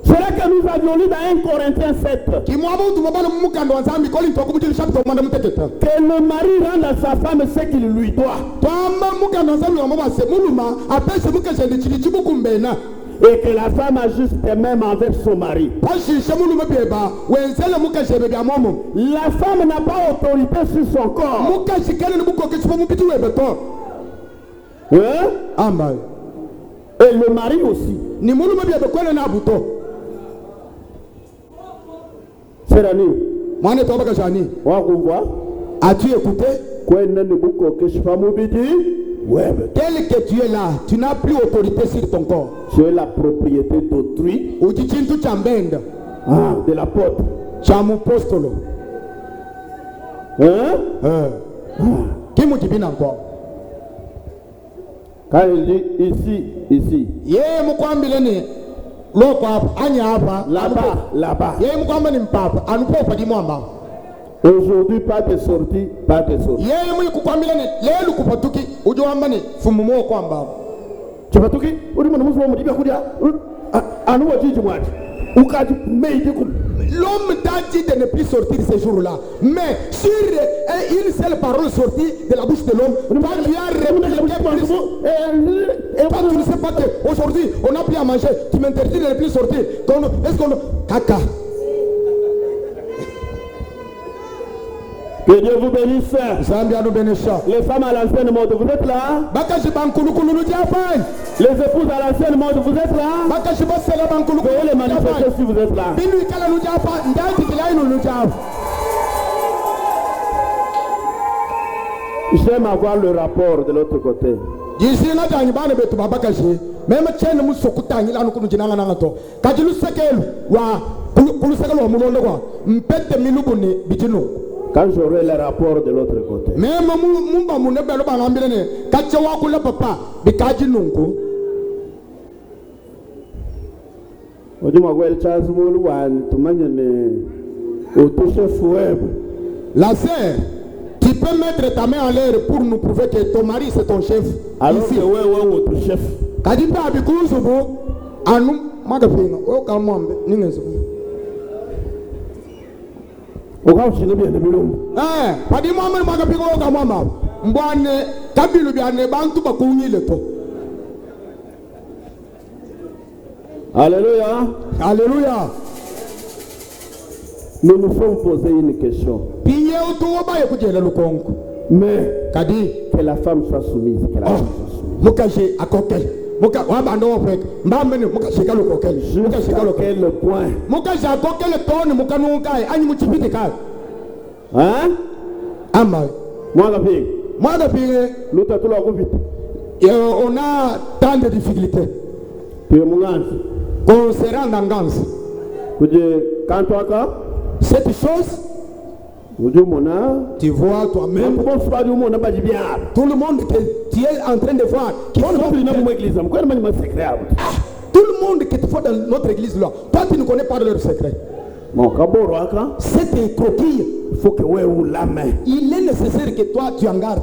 Speaker 3: C'est là que nous avions lu dans 1 Corinthiens 7 que le mari rende à sa femme ce qu'il lui doit. Et que la femme ajuste même envers son mari. La femme n'a pas autorité sur son corps. Hein? Et le mari aussi. C'est la nuit.
Speaker 1: As-tu écouté? Tel que tu es là, tu n'as plus autorité sur ton corps.
Speaker 3: Tu es la propriété d'autrui. De l'apôtre. Quand il dit ici. Là-bas. Aujourd'hui, pas de sortie.
Speaker 1: L'homme t'a dit de ne plus sortir ces jours-là. Mais sur une seule parole sortie de la bouche de l'homme, toi tu as répliqué. Toi tu ne sais pas qu'aujourd'hui on n'a plus à manger. Tu m'interdis de ne plus sortir. Est-ce qu'on... Caca.
Speaker 3: Que Dieu vous bénisse.
Speaker 1: Les
Speaker 3: femmes à l'ancienne mode, vous êtes là? Les épouses à l'ancienne mode, vous êtes là? Veuillez les manifester si vous êtes là. J'aime avoir le rapport de l'autre côté. Quand j'aurai le rapport de l'autre côté.
Speaker 1: La sœur, tu peux mettre ta main en l'air pour nous prouver que ton mari c'est ton chef.
Speaker 3: Alors que votre chef. Alléluia.
Speaker 1: Alléluia.
Speaker 3: Nous nous sommes posé une question. Mais que la femme soit soumise. Que la femme soit soumise. Jusqu'à quel point? Hein?
Speaker 1: On a tant de difficultés. Concernant l'angance. Cette chose, tu vois toi-même, tout le monde que tu es en train de voir, tout le monde que tu vois dans notre église là, toi tu ne connais pas leur secret. Cette coquille,
Speaker 3: il faut que la main.
Speaker 1: Il est nécessaire que toi tu en gardes.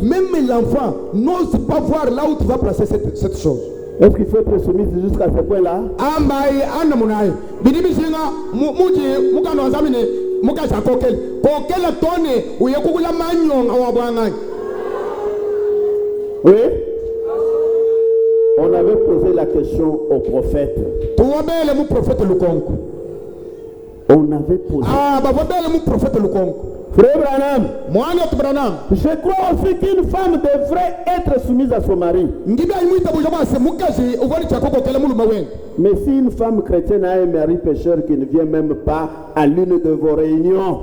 Speaker 1: Même l'enfant n'ose pas voir là où tu vas placer cette chose.
Speaker 3: Est-ce qu'il faut être soumis jusqu'à ce point-là? Oui. On avait posé la question au prophète. On avait posé. Frère Branham, je crois aussi qu'une femme devrait être soumise à son mari. Mais si une femme chrétienne a un mari pécheur qui ne vient même pas à l'une de vos réunions,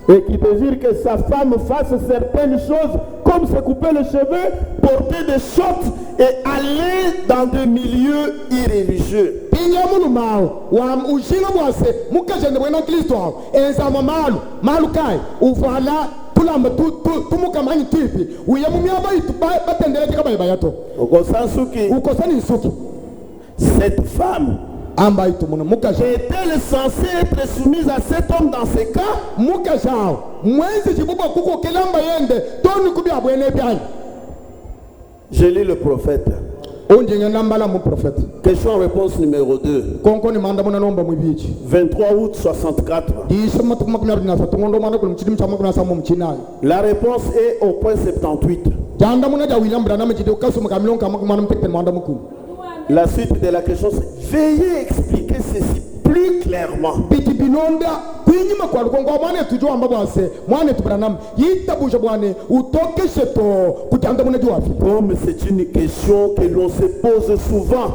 Speaker 3: et qui désire que sa femme fasse certaines choses comme se couper les cheveux, porter des shorts et aller dans des milieux irréligieux.
Speaker 1: tulamba tumukamanye tipi uya mumyaba itu batendele kika bayato ukosani nsuki.
Speaker 3: Cette femme
Speaker 1: est-elle
Speaker 3: censée être soumise à cet homme dans ces cas? Je lis le prophète. Question réponse numéro 2. 23 août 64. La réponse est au point 78. La suite de la question, c'est veuillez expliquer ceci plus clairement. Comme c'est une question que l'on se pose souvent,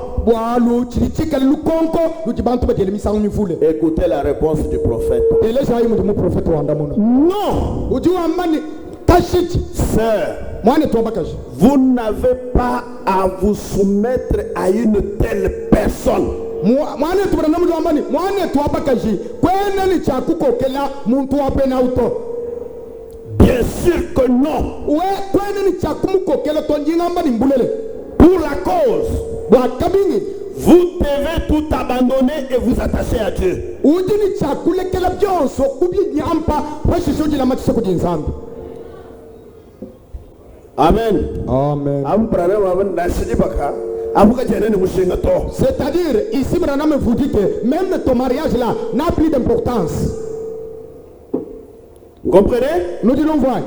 Speaker 3: écoutez la réponse du prophète. Non, sœur, vous n'avez pas à vous soumettre à une telle personne. Bien sûr que non. Pour la cause, vous devez tout abandonner et vous attacher à Dieu. Amen.
Speaker 1: Amen. C'est-à-dire, ici, madame, vous dit que même ton mariage là n'a plus d'importance.
Speaker 3: Vous comprenez?
Speaker 1: Nous disons voir.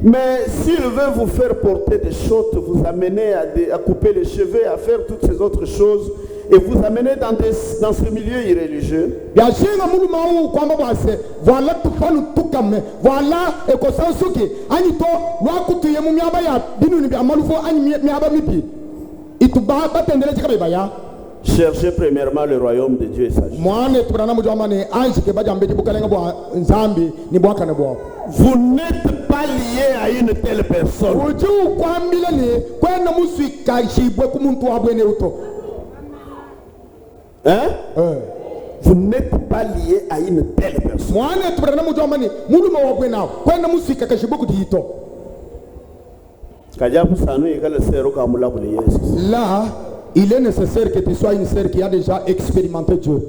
Speaker 3: Mais s'il veut vous faire porter des choses, vous amener à couper les cheveux, à faire toutes ces autres choses, et vous amener dans ce milieu irréligieux,
Speaker 1: voilà tout ça nous tout comme voilà et que ça ce qui anito wakutu yemu miaba ya binu ni biamalufo ani miaba mipi ituba batendele tikabe baya.
Speaker 3: Cherchez premièrement le royaume de Dieu et sa justice. Vous n'êtes pas lié à une telle personne. Hein? Vous n'êtes pas lié à une telle personne.
Speaker 1: Là, il est nécessaire que tu sois une sœur qui a déjà expérimenté Dieu.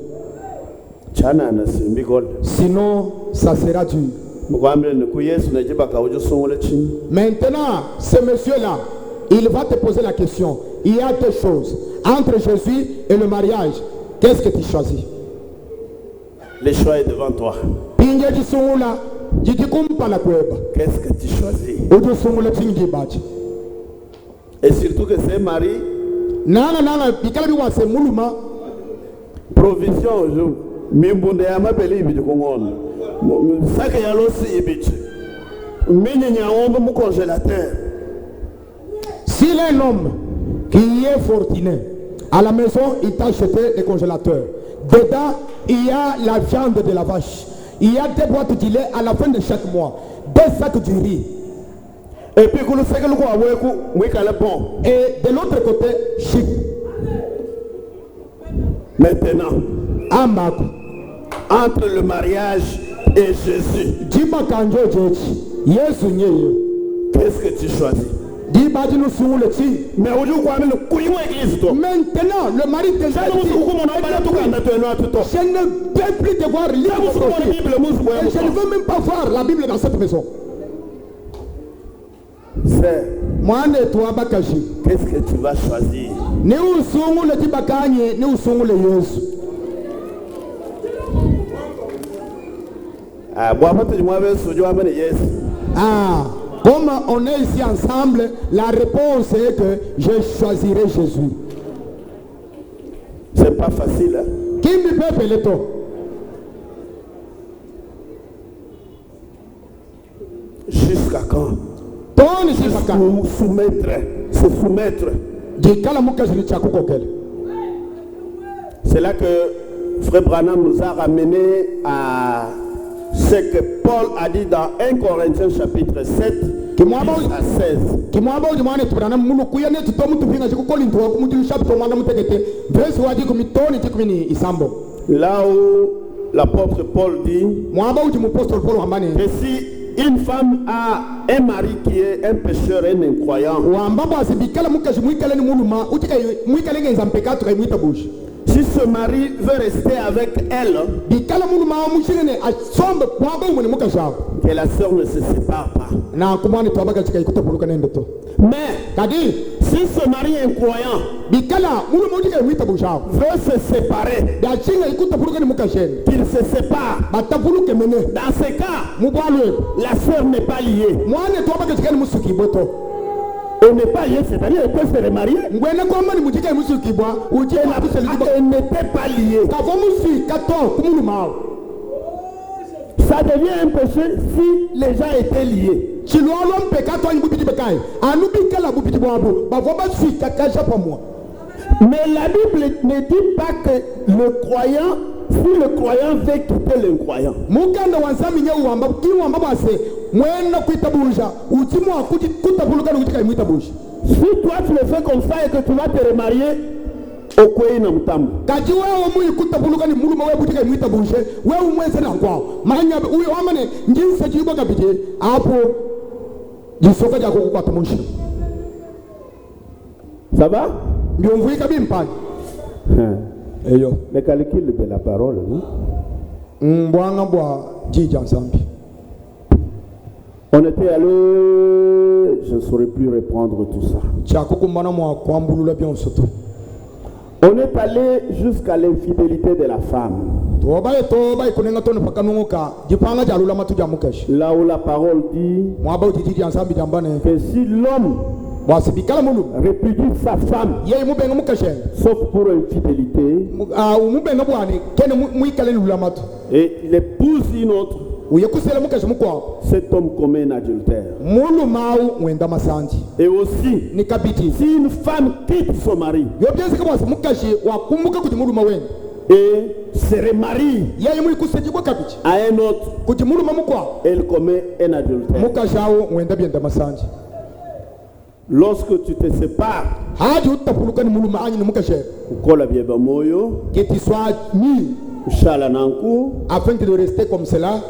Speaker 1: Sinon, ça sera dur. Maintenant, ce monsieur-là, il va te poser la question. Il y a deux choses. Entre Jésus et le mariage, qu'est-ce que tu choisis?
Speaker 3: Le choix est devant toi. Qu'est-ce que tu choisis? Et surtout que c'est Marie. Provision,
Speaker 1: s'il est un homme qui est fortuné, à la maison, il t'a acheté des congélateurs. Dedans, il y a la viande de la vache. Il y a des boîtes de lait à la fin de chaque mois. Des sacs de riz.
Speaker 3: Et puis,
Speaker 1: et de l'autre côté, chic.
Speaker 3: Maintenant, entre le mariage et Jésus, qu'est-ce que tu choisis?
Speaker 1: Mais maintenant, le mari de Jésus, je ne peux plus te voir lire votre Bible. Et je ne veux même pas voir la Bible dans cette maison.
Speaker 3: Qu'est-ce que tu vas choisir?
Speaker 1: Comme on est ici ensemble, la réponse est que je choisirai Jésus.
Speaker 3: C'est pas facile, hein?
Speaker 1: Qui me peut appeler toi?
Speaker 3: Jusqu'à quand? Se soumettre. C'est là que Frère Branham nous a ramené à ce que Paul a dit dans 1 Corinthiens chapitre 7, à 16.
Speaker 1: kimwaba ujimwane tubrana mulu kuyane tutomu tupinga chiku kolinto wa kumutu chapter mwana mutegete verse waji kumitoni chikumini isambo.
Speaker 3: Là où l'apôtre Paul dit
Speaker 1: mwaba ujimu apostol Paul hambani
Speaker 3: que si une femme a un mari qui est un pécheur, un incroyant,
Speaker 1: wambabo asibikala mukashi mwikale ni muluma utika mwikale ngenza mpekatu kai mwita bushi.
Speaker 3: si ce mari veut rester avec elle,
Speaker 1: bikala muluma mushirene asombe mwaba umuni mukashi hapo
Speaker 3: que la sœur ne se sépare pas.
Speaker 1: na kumwani tuwabaga chika ikuta puluka nende to.
Speaker 3: Mais
Speaker 1: Kadi
Speaker 3: si ce mari incroyant
Speaker 1: bikala muluma utika mwita bushi hapo
Speaker 3: veut se séparer,
Speaker 1: da chinga ikuta puluka ni mukasheni
Speaker 3: qu'il se sépare.
Speaker 1: batapuluke mene
Speaker 3: Dans ce cas,
Speaker 1: mubwalwe
Speaker 3: la sœur n'est pas liée.
Speaker 1: mwane tuwabaga chika ni musuki boto.
Speaker 3: Elle n'est pas liée, c'est-à-dire elle peut se remarier.
Speaker 1: ngwene kwamba ni mujika ni musuki bwa uje na kuseli boto.
Speaker 3: Elle n'était pas liée.
Speaker 1: Kavo musi kato kumuluma.
Speaker 3: Ça devient un péché si les gens étaient liés.
Speaker 1: Chilolo mpekato ni bubiti bekai. Anu bikala bubiti bwabo. Bavoba si kakaja pa moi.
Speaker 3: Mais la Bible ne dit pas que le croyant, si le croyant veut quitter l'incroyant.
Speaker 1: Mukanda wansami nye uwamba kiwamba base mwenda kuitabuja utimu akuti kutabuluka nukutika imuitabuja.
Speaker 3: Si toi tu le fais comme ça et que tu vas te remarier, okwei na mtambo.
Speaker 1: Kaji wewe mu kutabuluka ni muluma wewe butika imuitabuja wewe mwenze na kwao. Manya uyo amane njinse jibo kabije hapo jisoka jako kwa tamushi.
Speaker 3: Ça va?
Speaker 1: Ndio mvuika bimpani. Eyo.
Speaker 3: Le calcul de la parole,
Speaker 1: Mbwanga bwa jija nsambi.
Speaker 3: On était allé, je ne saurais plus reprendre tout ça. On est allé jusqu'à l'infidélité de la femme. Là où la parole dit que si l'homme répudie sa femme, sauf pour infidélité, et il épouse une autre, cet homme commet un adultère. Et aussi, si une femme quitte son mari et se remarie à un autre, elle commet un adultère. Lorsque tu te sépares, que tu sois
Speaker 1: afin de rester comme cela,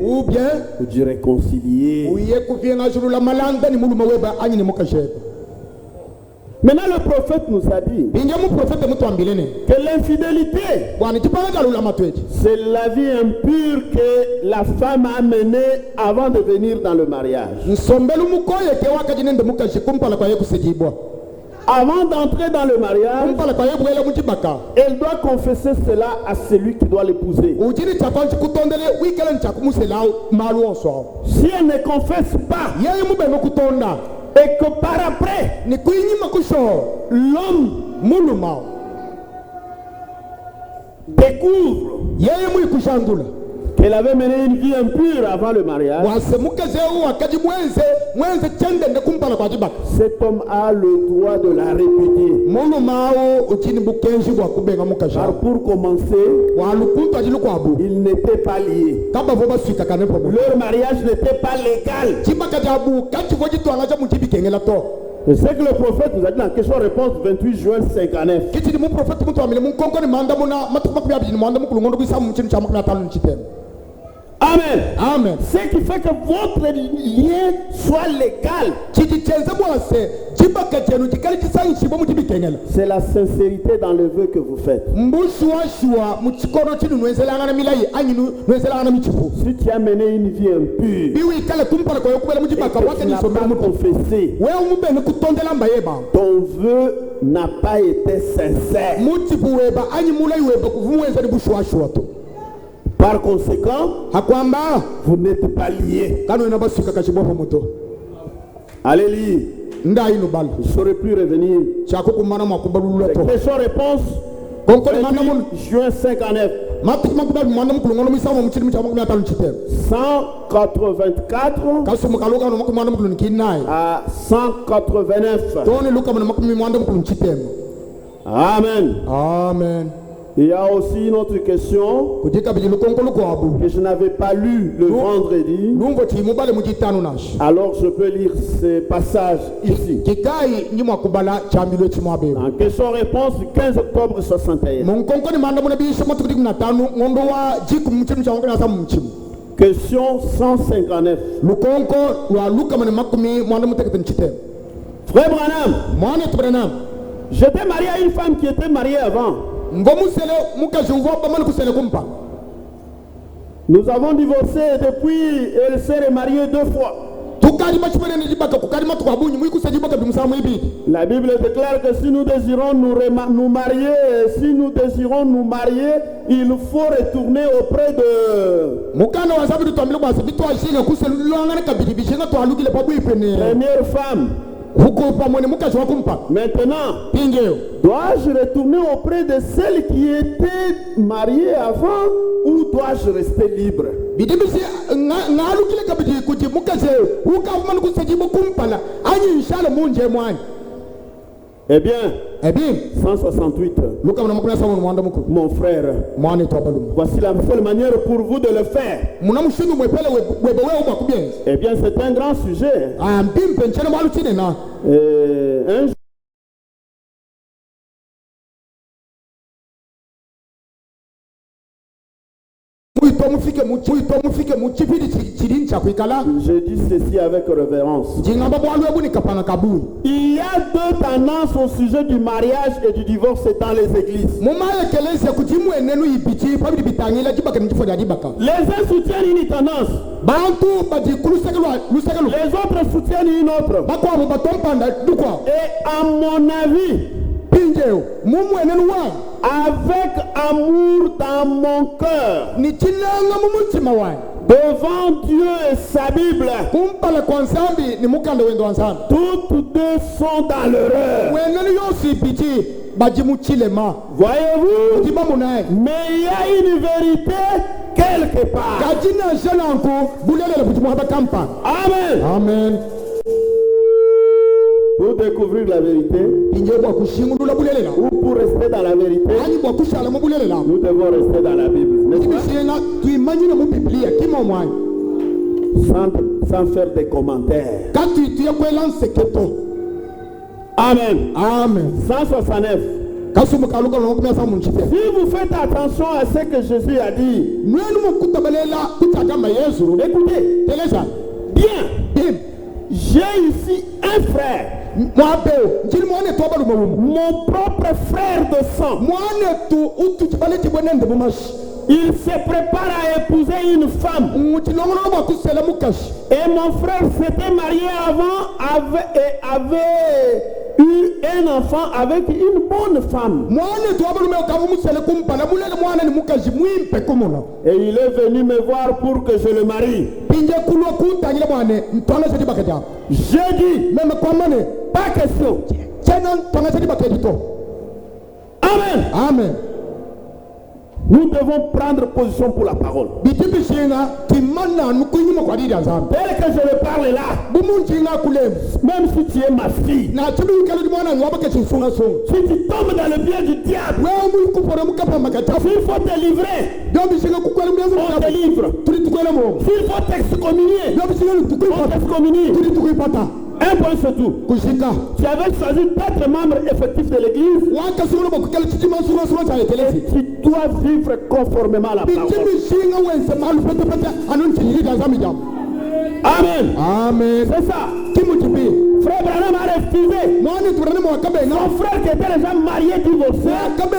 Speaker 3: ou bien de réconcilier. Maintenant le prophète nous a dit que l'infidélité, c'est la vie impure que la femme a menée avant de venir dans le mariage. Avant d'entrer dans le mariage, elle doit confesser cela à celui qui doit l'épouser. Si elle ne confesse pas, et que par après, l'homme découvre qu'elle avait mené une vie impure avant le mariage, cet homme a le droit de la répudier. Car pour commencer, ils n'étaient pas liés. Leur mariage n'était pas légal. C'est ce que le prophète nous a dit dans question-réponse 28 juin 59. Amen.
Speaker 1: Amen.
Speaker 3: Ce qui fait que votre lien soit légal, c'est la sincérité dans le vœu que vous faites. Si tu as mené une vie impure et que tu n'as pas confessé, ton vœu n'a pas été sincère. Par conséquent, vous n'êtes pas liés. Allez lire. Je ne saurais plus revenir. Question-réponse. Juin 59. 184 à 189.
Speaker 1: Amen.
Speaker 3: Amen.
Speaker 1: Amen.
Speaker 3: Il y a aussi une autre question que je n'avais pas lu le vendredi. Alors je peux lire ces passages ici. En question-réponse du 15 octobre 61. Question 159. Frère Branham, j'étais marié à une femme qui était mariée avant. Nous avons divorcé et depuis elle s'est remariée 2 fois. La Bible déclare que si nous désirons nous marier, il faut retourner auprès de... première femme. Maintenant, dois-je retourner auprès de celle qui était mariée avant ou dois-je rester libre? Eh bien, 168. Mon frère, voici la seule manière pour vous de le faire. Eh bien, c'est un grand sujet. Un je dis ceci avec révérence. Il y a 2 tendances au sujet du mariage et du divorce dans les églises. Les uns soutiennent une tendance. Les autres soutiennent une autre. Et à mon avis, avec amour dans mon cœur, devant Dieu et sa Bible, toutes 2 sont dans l'erreur. Voyez-vous? Mais il y a une vérité quelque part. Amen.
Speaker 1: Amen.
Speaker 3: Pour découvrir la vérité ou pour rester dans la vérité, nous devons rester dans la Bible, n'est-ce pas? Sans faire des commentaires. Amen.
Speaker 2: Amen.
Speaker 3: 169. Si vous faites attention à ce que Jésus a dit, écoutez, bien, j'ai ici un frère, mon propre frère de sang. Il se prépare à épouser une femme. Et mon frère s'était marié avant et avait eu un enfant avec une bonne femme. Et il est venu me voir pour que je le marie. J'ai dit, pas question. Amen.
Speaker 1: Amen.
Speaker 3: Nous devons prendre position pour la parole. Tel que je le parle là, même si tu es ma fille, si tu tombes dans le pied du diable, s'il faut te livrer, on te livre. S'il faut t'excommunier, on t'excommunie. Un point c'est tout. Tu avais choisi d'être membre effectif de l'église. Tu dois vivre conformément à la parole. Amen.
Speaker 1: Amen.
Speaker 3: C'est ça. Frère Branham a refusé. Son frère qui était déjà marié, divorcé, il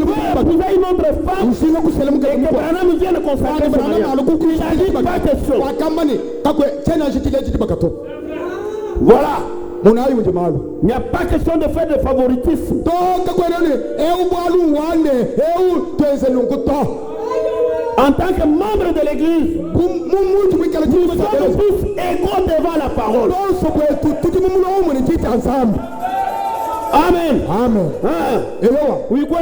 Speaker 3: veut épouser une autre femme et que Branham vienne consacrer son mariage. Il a dit pas question. Voilà. Il n'y a pas question de faire de favoritisme. En tant que membre de l'église, nous sommes tous égaux devant la parole. Amen.
Speaker 2: Amen.
Speaker 3: Oui, quoi,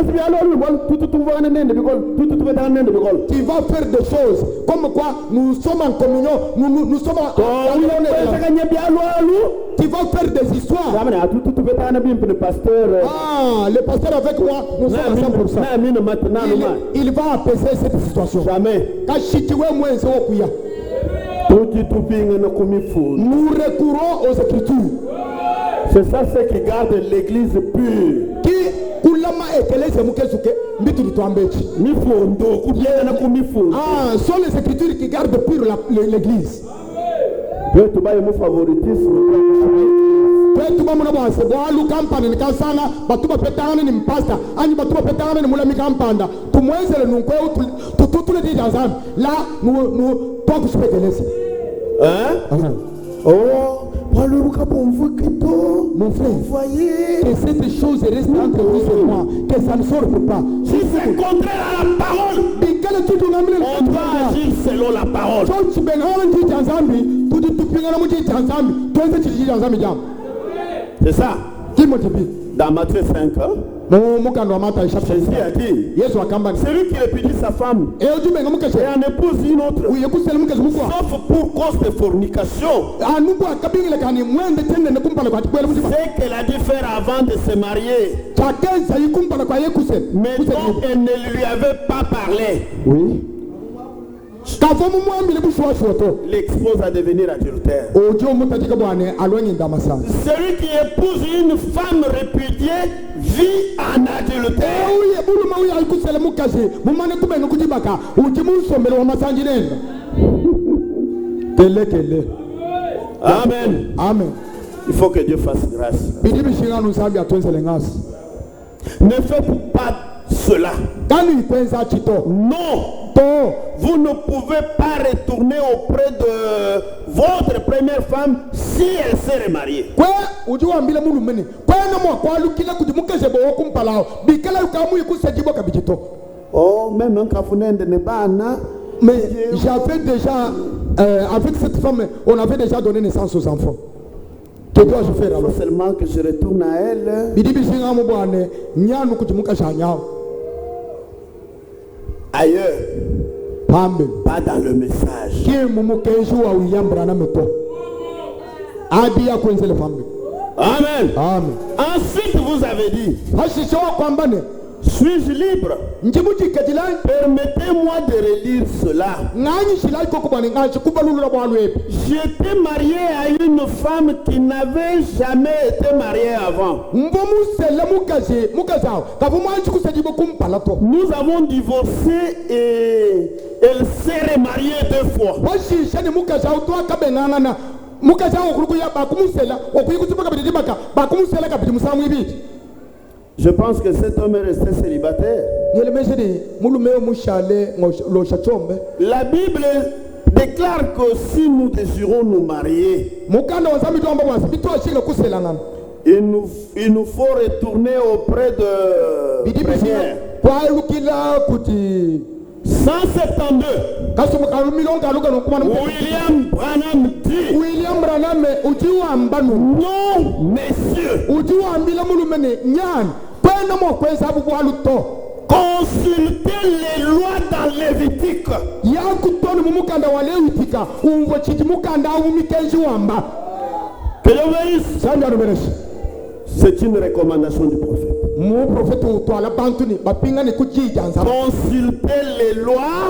Speaker 3: tu vas
Speaker 2: faire des choses comme quoi nous sommes en communion, nous sommes en tu vas faire des histoires. Le pasteur avec moi, nous sommes ensemble pour ça. Il va apaiser cette situation.
Speaker 3: Jamais.
Speaker 2: Nous recourons aux Écritures.
Speaker 3: C'est ça ce qui garde l'église pure.
Speaker 2: Sont les Écritures qui gardent pure l'église.
Speaker 3: Mon favoritisme.
Speaker 2: Là, nous mon frère, voyez que cette chose reste entre vous et moi, que ça ne sorte pas.
Speaker 3: Si c'est contraire à la parole, on doit agir selon la parole. C'est ça. Dans Matthieu 5, Jésus a dit, celui qui répudie sa femme et en épouse une autre, sauf pour cause de fornication, c'est qu'elle a dû faire avant de se marier. Mais donc elle ne lui avait pas parlé.
Speaker 2: Oui.
Speaker 3: L'expose à devenir adultère. Celui qui épouse une femme répudiée vit en adultère. Amen.
Speaker 2: Amen.
Speaker 3: Il faut que Dieu fasse grâce. Ne faites pas cela. Non. Vous ne pouvez pas retourner auprès de votre première femme si elle s'est remariée. Oh, même un cafonende n'est pas.
Speaker 2: Mais j'avais déjà, avec cette femme, on avait déjà donné naissance aux enfants. Que dois-je faire alors?
Speaker 3: Seulement que je retourne à elle. Ailleurs, pas dans le message. Amen.
Speaker 2: Amen.
Speaker 3: Ensuite, vous avez dit, suis-je libre? Permettez-moi de relire cela. J'étais marié à une femme qui n'avait jamais été mariée avant. Nous avons divorcé et elle s'est remariée 2 fois. Je pense que cet homme est resté célibataire. La Bible déclare que si nous désirons nous marier, il nous faut retourner auprès de 172. William Branham dit, non, messieurs, consultez les lois dans Lévitique. Que l'obéisse. C'est une recommandation du prophète. Consultez les lois.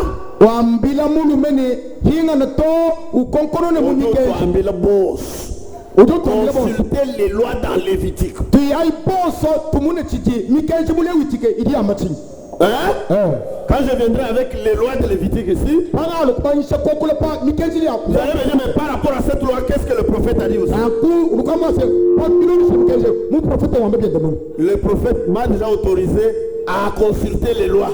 Speaker 3: Consultez les lois dans Lévitique. Quand je viendrai avec les lois de Lévitique ici, vous allez me dire, mais par rapport à cette loi, qu'est-ce que le prophète a dit aussi? Le prophète m'a déjà autorisé à consulter les lois.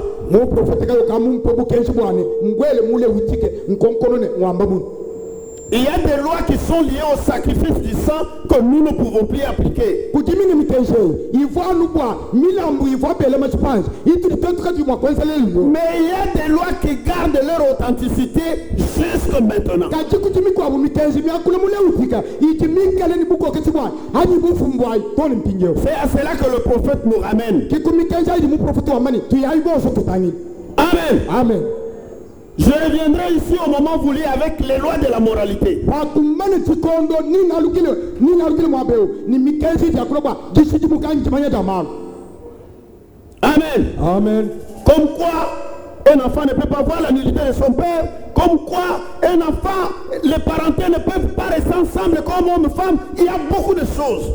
Speaker 3: Il y a des lois qui sont liées au sacrifice du sang que nous ne pouvons plus appliquer.
Speaker 1: Mais il
Speaker 3: y a des lois qui gardent leur authenticité jusque maintenant. C'est à cela que le prophète nous ramène. Amen.
Speaker 1: Amen.
Speaker 3: Je reviendrai ici au moment voulu avec les lois de la moralité. Amen.
Speaker 1: Amen.
Speaker 3: Comme quoi un enfant ne peut pas voir la nullité de son père. Comme quoi un enfant, les parentés ne peuvent pas rester ensemble comme homme et femme. Il y a beaucoup de choses.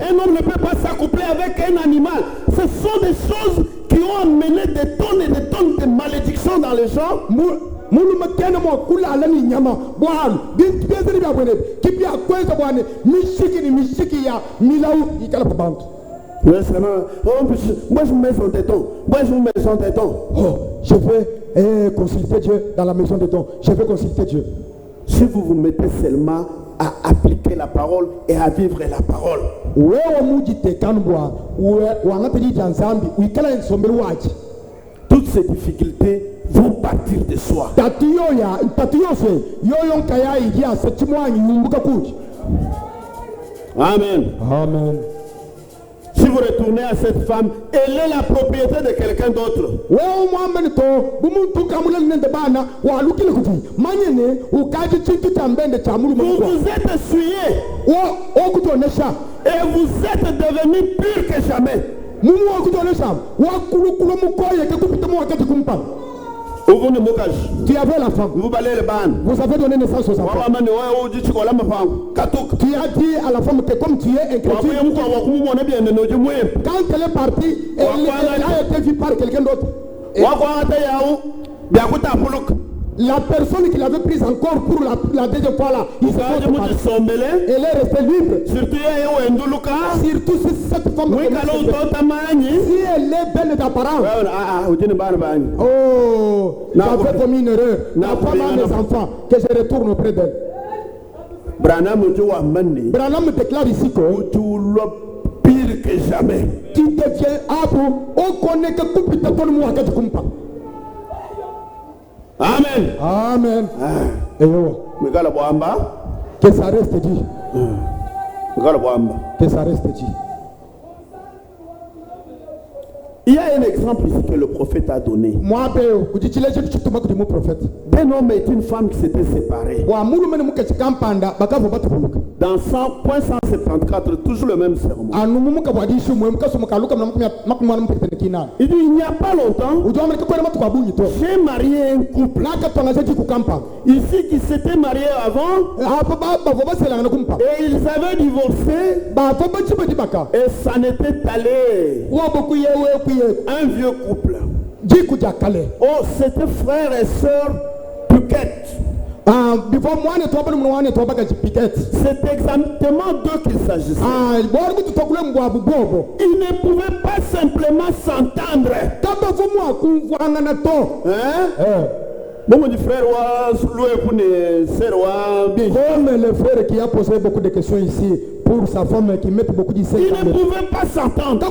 Speaker 3: Un homme ne peut pas s'accoupler avec un animal. Ce sont des choses qui ont amené des tonnes et des tonnes de malédictions dans les gens.
Speaker 1: Oui,
Speaker 3: moi je mets son téton. Moi je mets son téton.
Speaker 1: Oh, je vais consulter Dieu dans la maison de dons. Je vais consulter Dieu.
Speaker 3: Si vous vous mettez seulement à appliquer la parole et à vivre la parole. Toutes ces difficultés vont partir de soi. Amen.
Speaker 1: Amen.
Speaker 3: Si vous retournez à cette femme, elle est la propriété de quelqu'un d'autre. Vous vous êtes essuyé et vous êtes devenu pur que jamais.
Speaker 1: Tu avais la femme.
Speaker 3: Vous balayez le ban.
Speaker 1: Vous avez donné naissance aux enfants. Tu as dit à la femme que comme tu es un chrétien, quand elle est partie, elle a été vue par quelqu'un d'autre. La personne qui l'avait prise encore pour la deuxième fois là, il s'est elle est restée libre. Surtout si cette femme, si elle est belle d'apparence. Oh, j'avais commis une erreur. La femme a des enfants, que je retourne auprès d'elle. Branham déclare ici que
Speaker 3: pire que jamais.
Speaker 1: Tu deviens abu, on connaît que tout peut être moi que tu comprends.
Speaker 3: Amen.
Speaker 1: Amen. Que ça reste dit. Que ça reste dit.
Speaker 3: Il y a un exemple ici que le prophète a donné. D'un homme et une femme qui s'étaient séparés. Dans 174, toujours le même sermon. Il dit, il n'y a pas longtemps, j'ai marié un couple ici qui s'était marié avant et ils avaient divorcé et ça n'était allé. Un vieux couple. Oh, c'était frère et sœur Puquette. C'est exactement d'eux qu'il s'agissait. Ils ne pouvaient pas simplement s'entendre. Bon, mon frère,
Speaker 1: comme le frère qui a posé beaucoup de questions ici pour sa femme qui met beaucoup d'essais.
Speaker 3: Ils ne pouvaient pas s'entendre.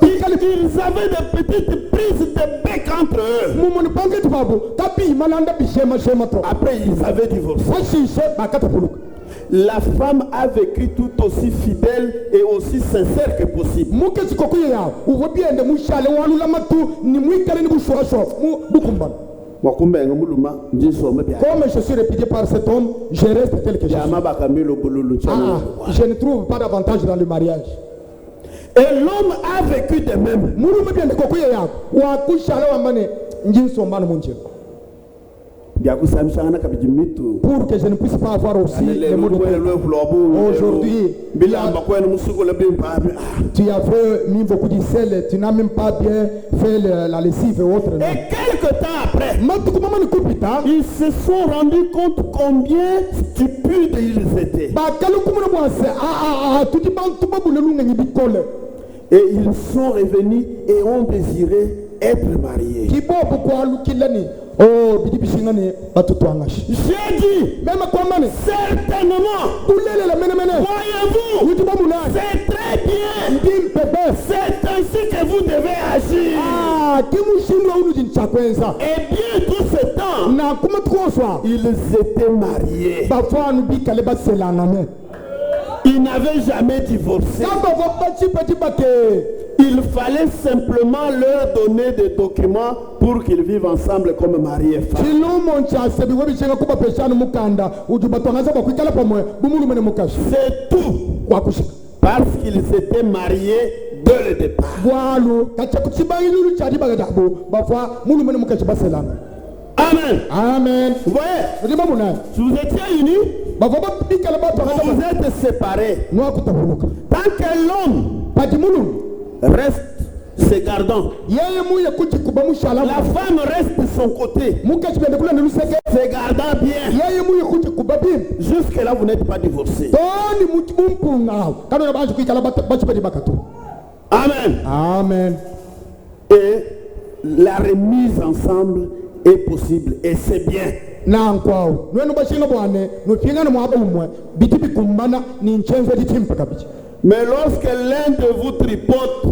Speaker 3: Ils avaient des petites prises de bec entre eux. Après, ils avaient divorcé. La femme a vécu tout aussi fidèle et aussi sincère que possible. Comme
Speaker 1: je suis répudié par cet homme, je reste tel que je suis. Je ne trouve pas d'avantage dans le mariage.
Speaker 3: Et l'homme a vécu de même.
Speaker 1: pour que je ne puisse pas avoir aussi les mots de aujourd'hui. Tu as mis beaucoup de sel, tu n'as même pas bien fait la lessive et autres.
Speaker 3: Et quelque temps après, ils se sont rendus compte combien stupides ils étaient. Et ils sont revenus et ont désiré être mariés. J'ai dit, certainement, voyez-vous, c'est très bien, c'est ainsi que vous devez agir. Et bien tout ce temps, ils étaient mariés. Ils n'avaient jamais divorcé. Il fallait simplement leur donner des documents pour qu'ils vivent ensemble comme mari et femme. C'est tout. Parce qu'ils étaient mariés dès le départ. Amen.
Speaker 1: Amen.
Speaker 3: Vous voyez, si vous étiez unis, vous êtes séparés. Tant que l'homme reste se gardant, la femme reste de son côté, se gardant bien. Jusque là, vous n'êtes pas divorcés. Amen.
Speaker 1: Amen.
Speaker 3: Et la remise ensemble est possible et c'est bien. Mais lorsque l'un de vous tripote,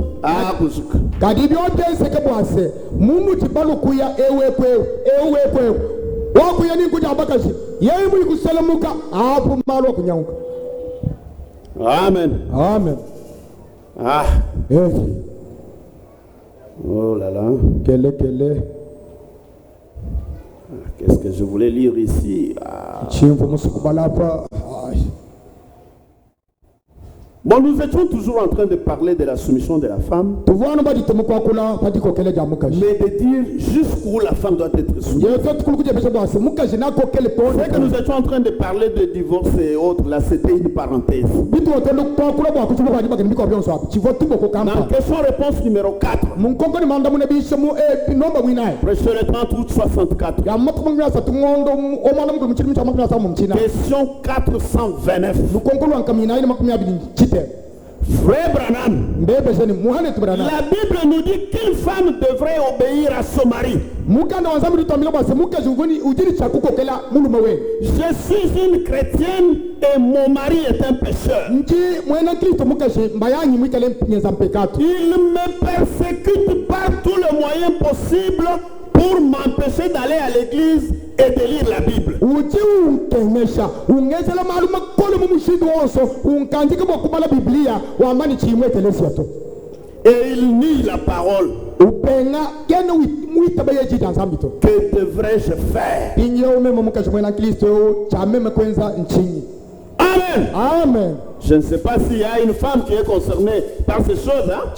Speaker 3: Amen.
Speaker 1: Amen.
Speaker 3: Ah. Oh là là. Qu'est-ce que je voulais lire ici? Bon, nous étions toujours en train de parler de la soumission de la femme, mais de dire jusqu'où la femme doit être soumise. C'est que nous étions en train de parler de divorce et autres, là c'était une parenthèse. Dans question-réponse numéro 4, Prêchez le 30 août 64. Question 429. Frère Branham, la Bible nous dit qu'une femme devrait obéir à son mari. Je suis une chrétienne et mon mari est un pécheur. Il me persécute par tous les moyens possibles pour m'empêcher d'aller à l'église et de lire la Bible. Et il nie la parole. Que devrais-je faire? Amen.
Speaker 1: Amen.
Speaker 3: Je ne sais pas s'il y a une femme qui est concernée par ces choses. Hein?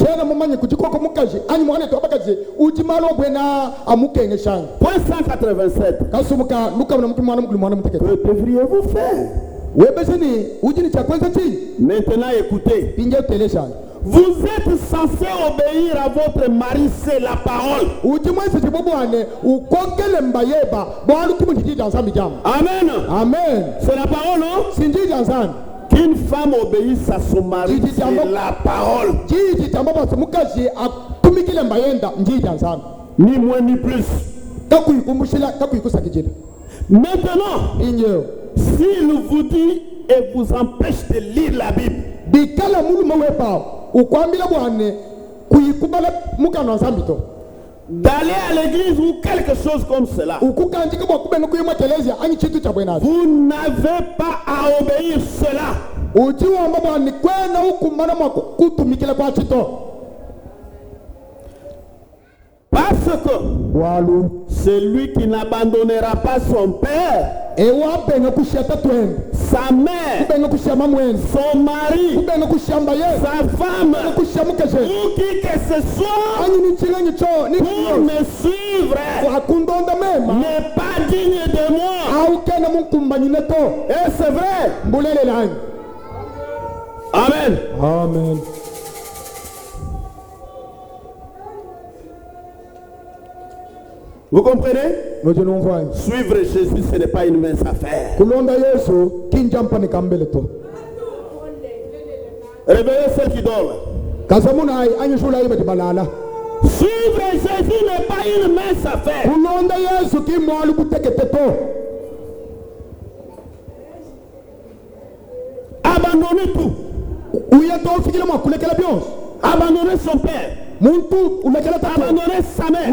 Speaker 3: Point 187. Que devriez-vous faire? Maintenant écoutez. Vous êtes censé obéir à votre mari, c'est la parole. Amen.
Speaker 1: Amen.
Speaker 3: C'est la parole, non? Qu'une femme obéisse à son mari, c'est la parole. Ni moins ni plus. Maintenant, s'il vous dit et vous empêche de lire la Bible, d'aller à l'église ou quelque chose comme cela, vous n'avez pas à obéir cela. Parce que celui qui n'abandonnera pas son père, sa mère, son mari, sa femme, ou qui que ce soit, pour me suivre, n'est pas digne de c'est vrai.
Speaker 1: Mbulele la.
Speaker 3: Amen.
Speaker 1: Amen.
Speaker 3: Vous comprenez?
Speaker 1: Nous devons voir.
Speaker 3: Suivre Jésus, ce n'est pas une mince affaire.
Speaker 1: Kulonda Yesu kinjampa ni kambele to.
Speaker 3: Réveillez ceux qui dorment.
Speaker 1: Kasamuna anyishula ibe balala.
Speaker 3: Suivre Jésus n'est pas une mince affaire.
Speaker 1: Kulonda Yesu kimwalu kutekete to.
Speaker 3: Abandonner tout. Abandonner son père. Abandonner sa mère.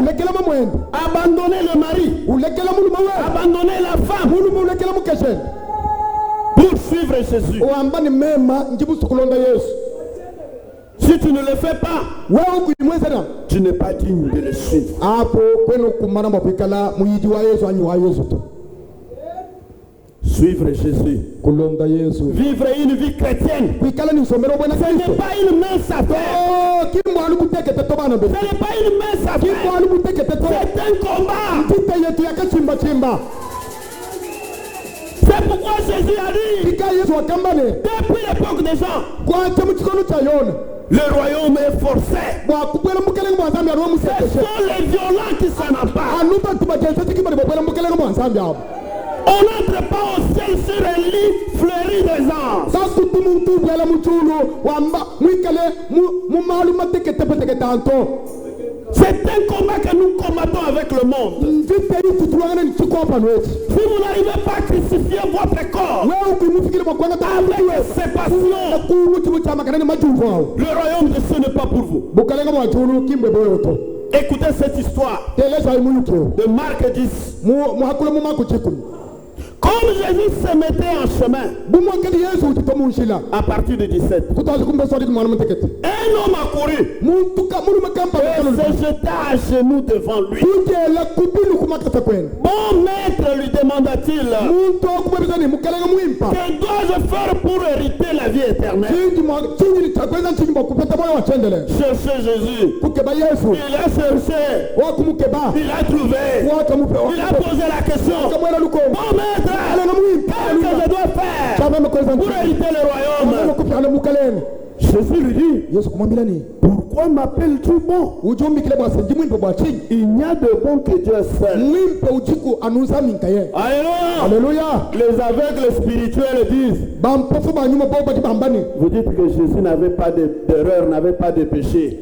Speaker 3: Abandonner le mari. Abandonner la femme. Pour suivre Jésus. Si tu ne le fais pas, tu n'es pas digne de le suivre. Suivre Jésus. Vivre une vie chrétienne. Ce n'est pas une mince affaire. Ce n'est pas une mince affaire. C'est un combat. C'est pourquoi Jésus a dit, depuis l'époque des gens, le royaume est forcé. Ce sont les violents qui s'en emparent. On n'entre pas au ciel sur un lit fleuri des anges. C'est un combat que nous combattons avec le monde. Si vous n'arrivez pas à crucifier votre corps avec ses passions, le royaume de Dieu n'est pas pour vous. Écoutez cette histoire de Marc 10. Comme Jésus se mettait en chemin, à partir de 17, un homme a couru et se jeta à genoux devant lui. Bon maître, lui demanda-t-il, que dois-je faire pour hériter la vie éternelle? Cherchez Jésus. Il a cherché. Il a trouvé. Il a posé la question. Bon maître, qu'est-ce que je dois faire pour hériter le royaume? Jésus lui dit, pourquoi m'appelles-tu bon? Il n'y a de bon que Dieu seul. Alléluia. Alléluia. Les aveugles spirituels disent, vous dites que Jésus n'avait pas d'erreur, n'avait pas de péché.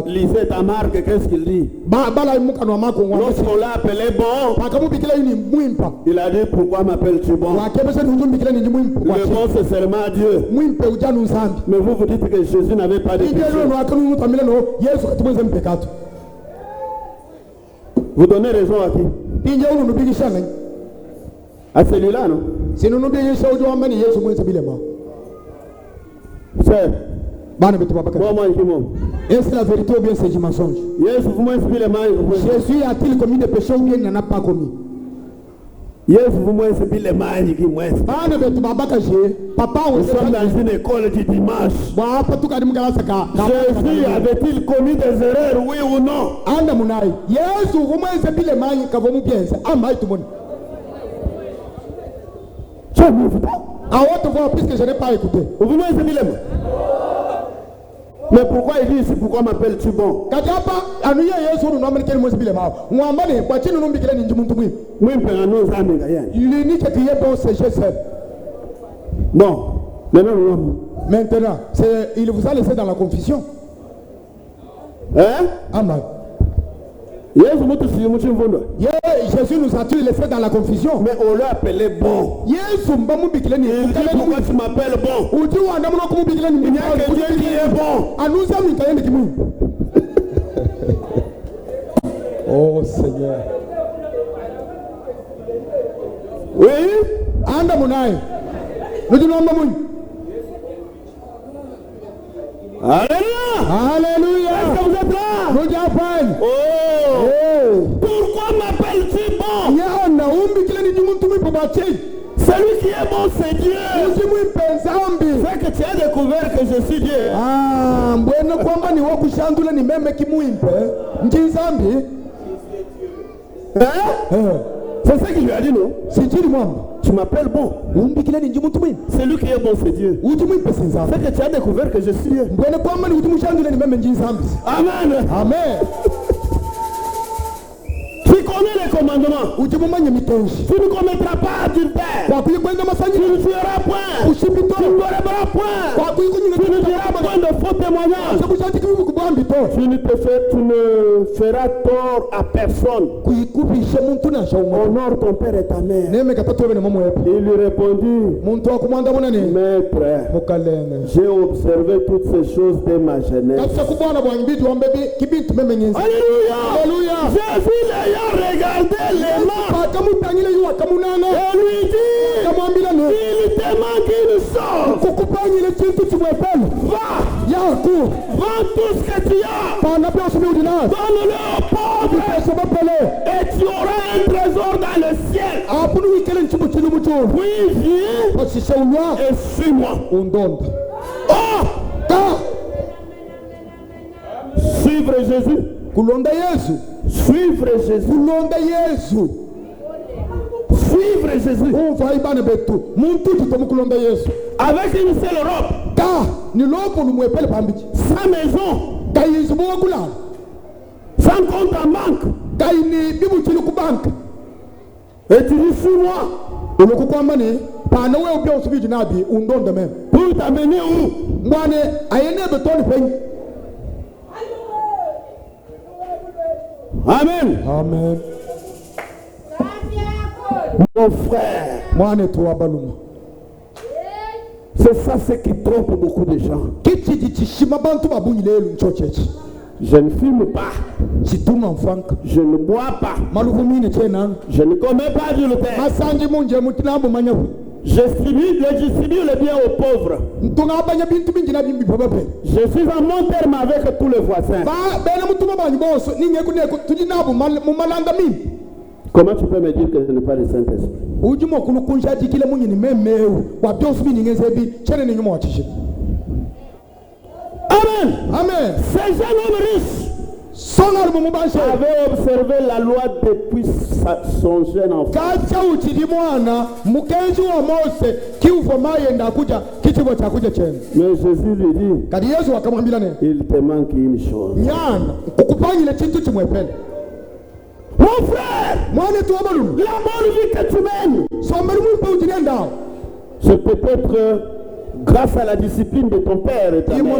Speaker 3: Lisez ta Marc, qu'est-ce qu'il dit? Lorsqu'on l'a appelé bon, il a dit, pourquoi m'appelles-tu bon? Le bon, c'est seulement Dieu. Mais vous dites que Jésus n'avait pas de péché. Vous donnez raison à qui? À celui-là, non? C'est
Speaker 1: est-ce la vérité ou bien c'est du mensonge? Jésus a-t-il commis des péchés ou bien il n'en a pas commis?
Speaker 3: Nous sommes dans une école du dimanche. Jésus avait-il commis des erreurs, oui ou non?
Speaker 1: Puisque je n'ai pas écouté.
Speaker 3: Mais pourquoi il dit ici, pourquoi m'appelles-tu bon?
Speaker 1: L'unique qui est bon, c'est Jésus.
Speaker 3: Bon,
Speaker 1: maintenant, il vous a laissé dans la confusion.
Speaker 3: Hein?
Speaker 1: Amen. Jésus nous a-t-il laissé dans la confusion?
Speaker 3: Mais on l'a appelé bon. Il dit pourquoi tu m'appelles bon? Il n'y a que Dieu qui est bon.
Speaker 1: Oh Seigneur.
Speaker 3: Oui? Alléluia!
Speaker 1: Alléluia!
Speaker 3: Est-ce que vous êtes là? Oh! Pourquoi m'appelles-tu bon? Celui qui est bon, c'est Dieu. C'est que tu as découvert que je suis Dieu.
Speaker 1: Ah, bueno kwamba ni wakushandula ni meme kimuimpe. Njinzambi.
Speaker 3: C'est ça qu'il lui a dit, non?
Speaker 1: C'est Dieu moi.
Speaker 3: Tu m'appelles bon. C'est lui qui est bon, c'est Dieu. C'est que tu as découvert que je suis Dieu. Amen.
Speaker 1: Amen.
Speaker 3: Tu connais les commandements. Tu ne commettras pas adultère. Tu ne tueras point. Tu ne voleras point. Tu ne diras point de faux témoignages. Tu ne feras tort à personne. Honore ton père et ta mère. Il lui répondit, Maître, j'ai observé toutes ces choses dès ma jeunesse. Alléluia. Jésus l'ayant regardé les mains, et lui dit, il te manque une chose. Va, vends tout ce que tu as, donne-le aux pauvres, et tu auras un trésor dans le ciel. Puis viens et suis-moi. Oh! Suivre Jésus. Suivre Jésus. Suivre Jésus. Avec une seule robe. Sans maison. Sans compte en banque. Et tu dis suis-moi. Pour t'amener où? Amen.
Speaker 1: Amen.
Speaker 3: Mon frère, c'est ça ce qui trompe beaucoup de gens. Je ne fume pas. Je ne bois pas. Je ne commets pas d'adultère. Je distribue le bien aux pauvres. Je suis en bon terme avec tous les voisins. Comment tu peux me dire que je n'ai pas le Saint-Esprit? Amen.
Speaker 1: Amen.
Speaker 3: Ces jeunes hommes riches avait observé la loi depuis son jeune enfant. Mais Jésus lui dit, il te manque une chose. Mon frère, la bonne vie que tu mènes, c'est peut-être grâce à la discipline de ton père et ta mère.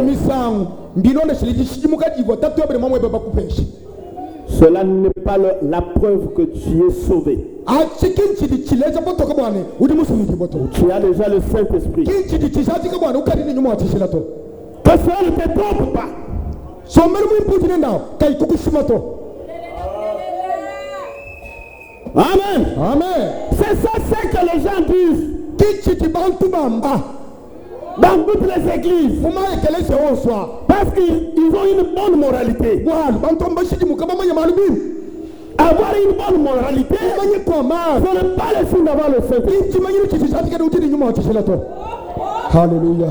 Speaker 3: Cela n'est pas la preuve que tu es sauvé. Tu as déjà le Saint-Esprit. Que cela ne te trompe pas. Amen.
Speaker 1: Amen.
Speaker 3: C'est ça ce que les gens disent. Dans toutes les églises. Parce qu'ils ont une bonne moralité. Avoir une bonne moralité, ce n'est pas le signe d'avoir le Saint-Esprit.
Speaker 1: Alléluia.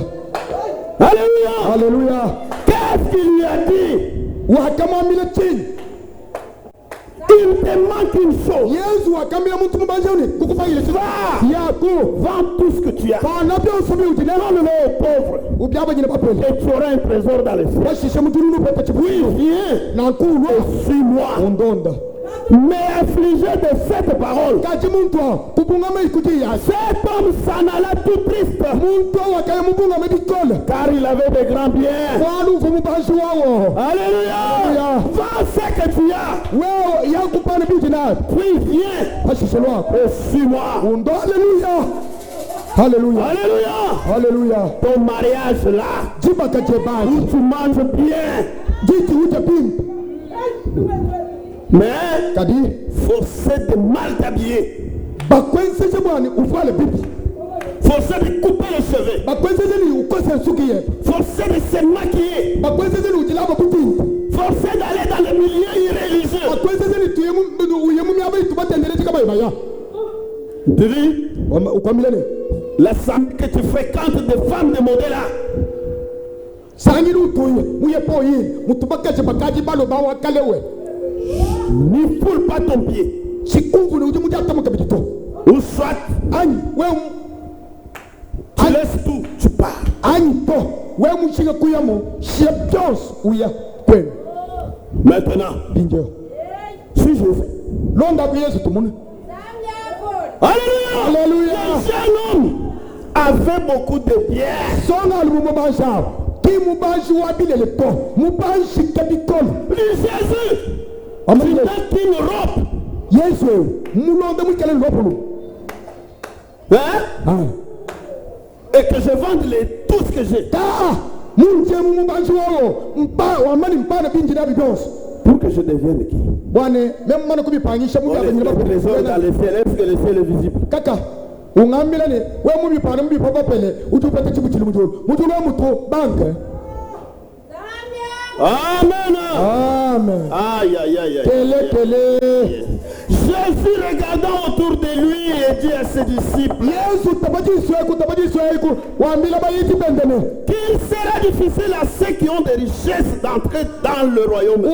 Speaker 3: Alléluia.
Speaker 1: Alléluia.
Speaker 3: Qu'est-ce qu'il lui a dit? Il te manque une chose. Vends tout ce que tu as. Donne-le aux pauvres. Et tu auras un trésor dans les cieux. Oui, viens. Suis-moi. Mais affligé de cette parole, cet homme s'en alla tout triste, car il avait de grands biens. Alléluia. Vends ce que tu as. Puis viens et suis-moi.
Speaker 1: Alléluia.
Speaker 3: Alléluia.
Speaker 1: Alléluia.
Speaker 3: Ton mariage là, où tu manges bien, mais forcé de mal t'habiller, forcé de couper les cheveux, forcé de se maquiller, forcé d'aller dans le milieu irréligieux. Tu dis, la femme que tu fréquentes des femmes de modèle là, n'y foule pas ton pied. Ou soit, tu laisses tout, tu pars. Maintenant, si Jésus. Alléluia.
Speaker 2: Alléluia.
Speaker 3: Le jeune homme avait beaucoup de bière.
Speaker 2: Qui mubanji wabile le to mubanji kabikol
Speaker 3: Jésus
Speaker 2: amen
Speaker 3: tu n'as qu'une robe.
Speaker 2: Yesu mulonde mukele robe
Speaker 3: Hein? Et que je vende tout ce que j'ai.
Speaker 2: Munje mubanji wao mpa wamani mpana binji na bibos
Speaker 3: pour que je devienne qui?
Speaker 2: Bwane même mana kubipangisha mu
Speaker 3: les trésors dans le ciel, est-ce que le ciel est visible?
Speaker 2: Kaka ungambila ni we mubi pana mubi papa pele utupata chibuchili mujulu mutu banke.
Speaker 3: Amen.
Speaker 2: Amen.
Speaker 3: Aïe, aïe, aïe, aïe.
Speaker 2: Télé.
Speaker 3: Jésus regardant autour de lui et dit à ses disciples qu'il sera difficile à ceux qui ont des richesses d'entrer dans le royaume.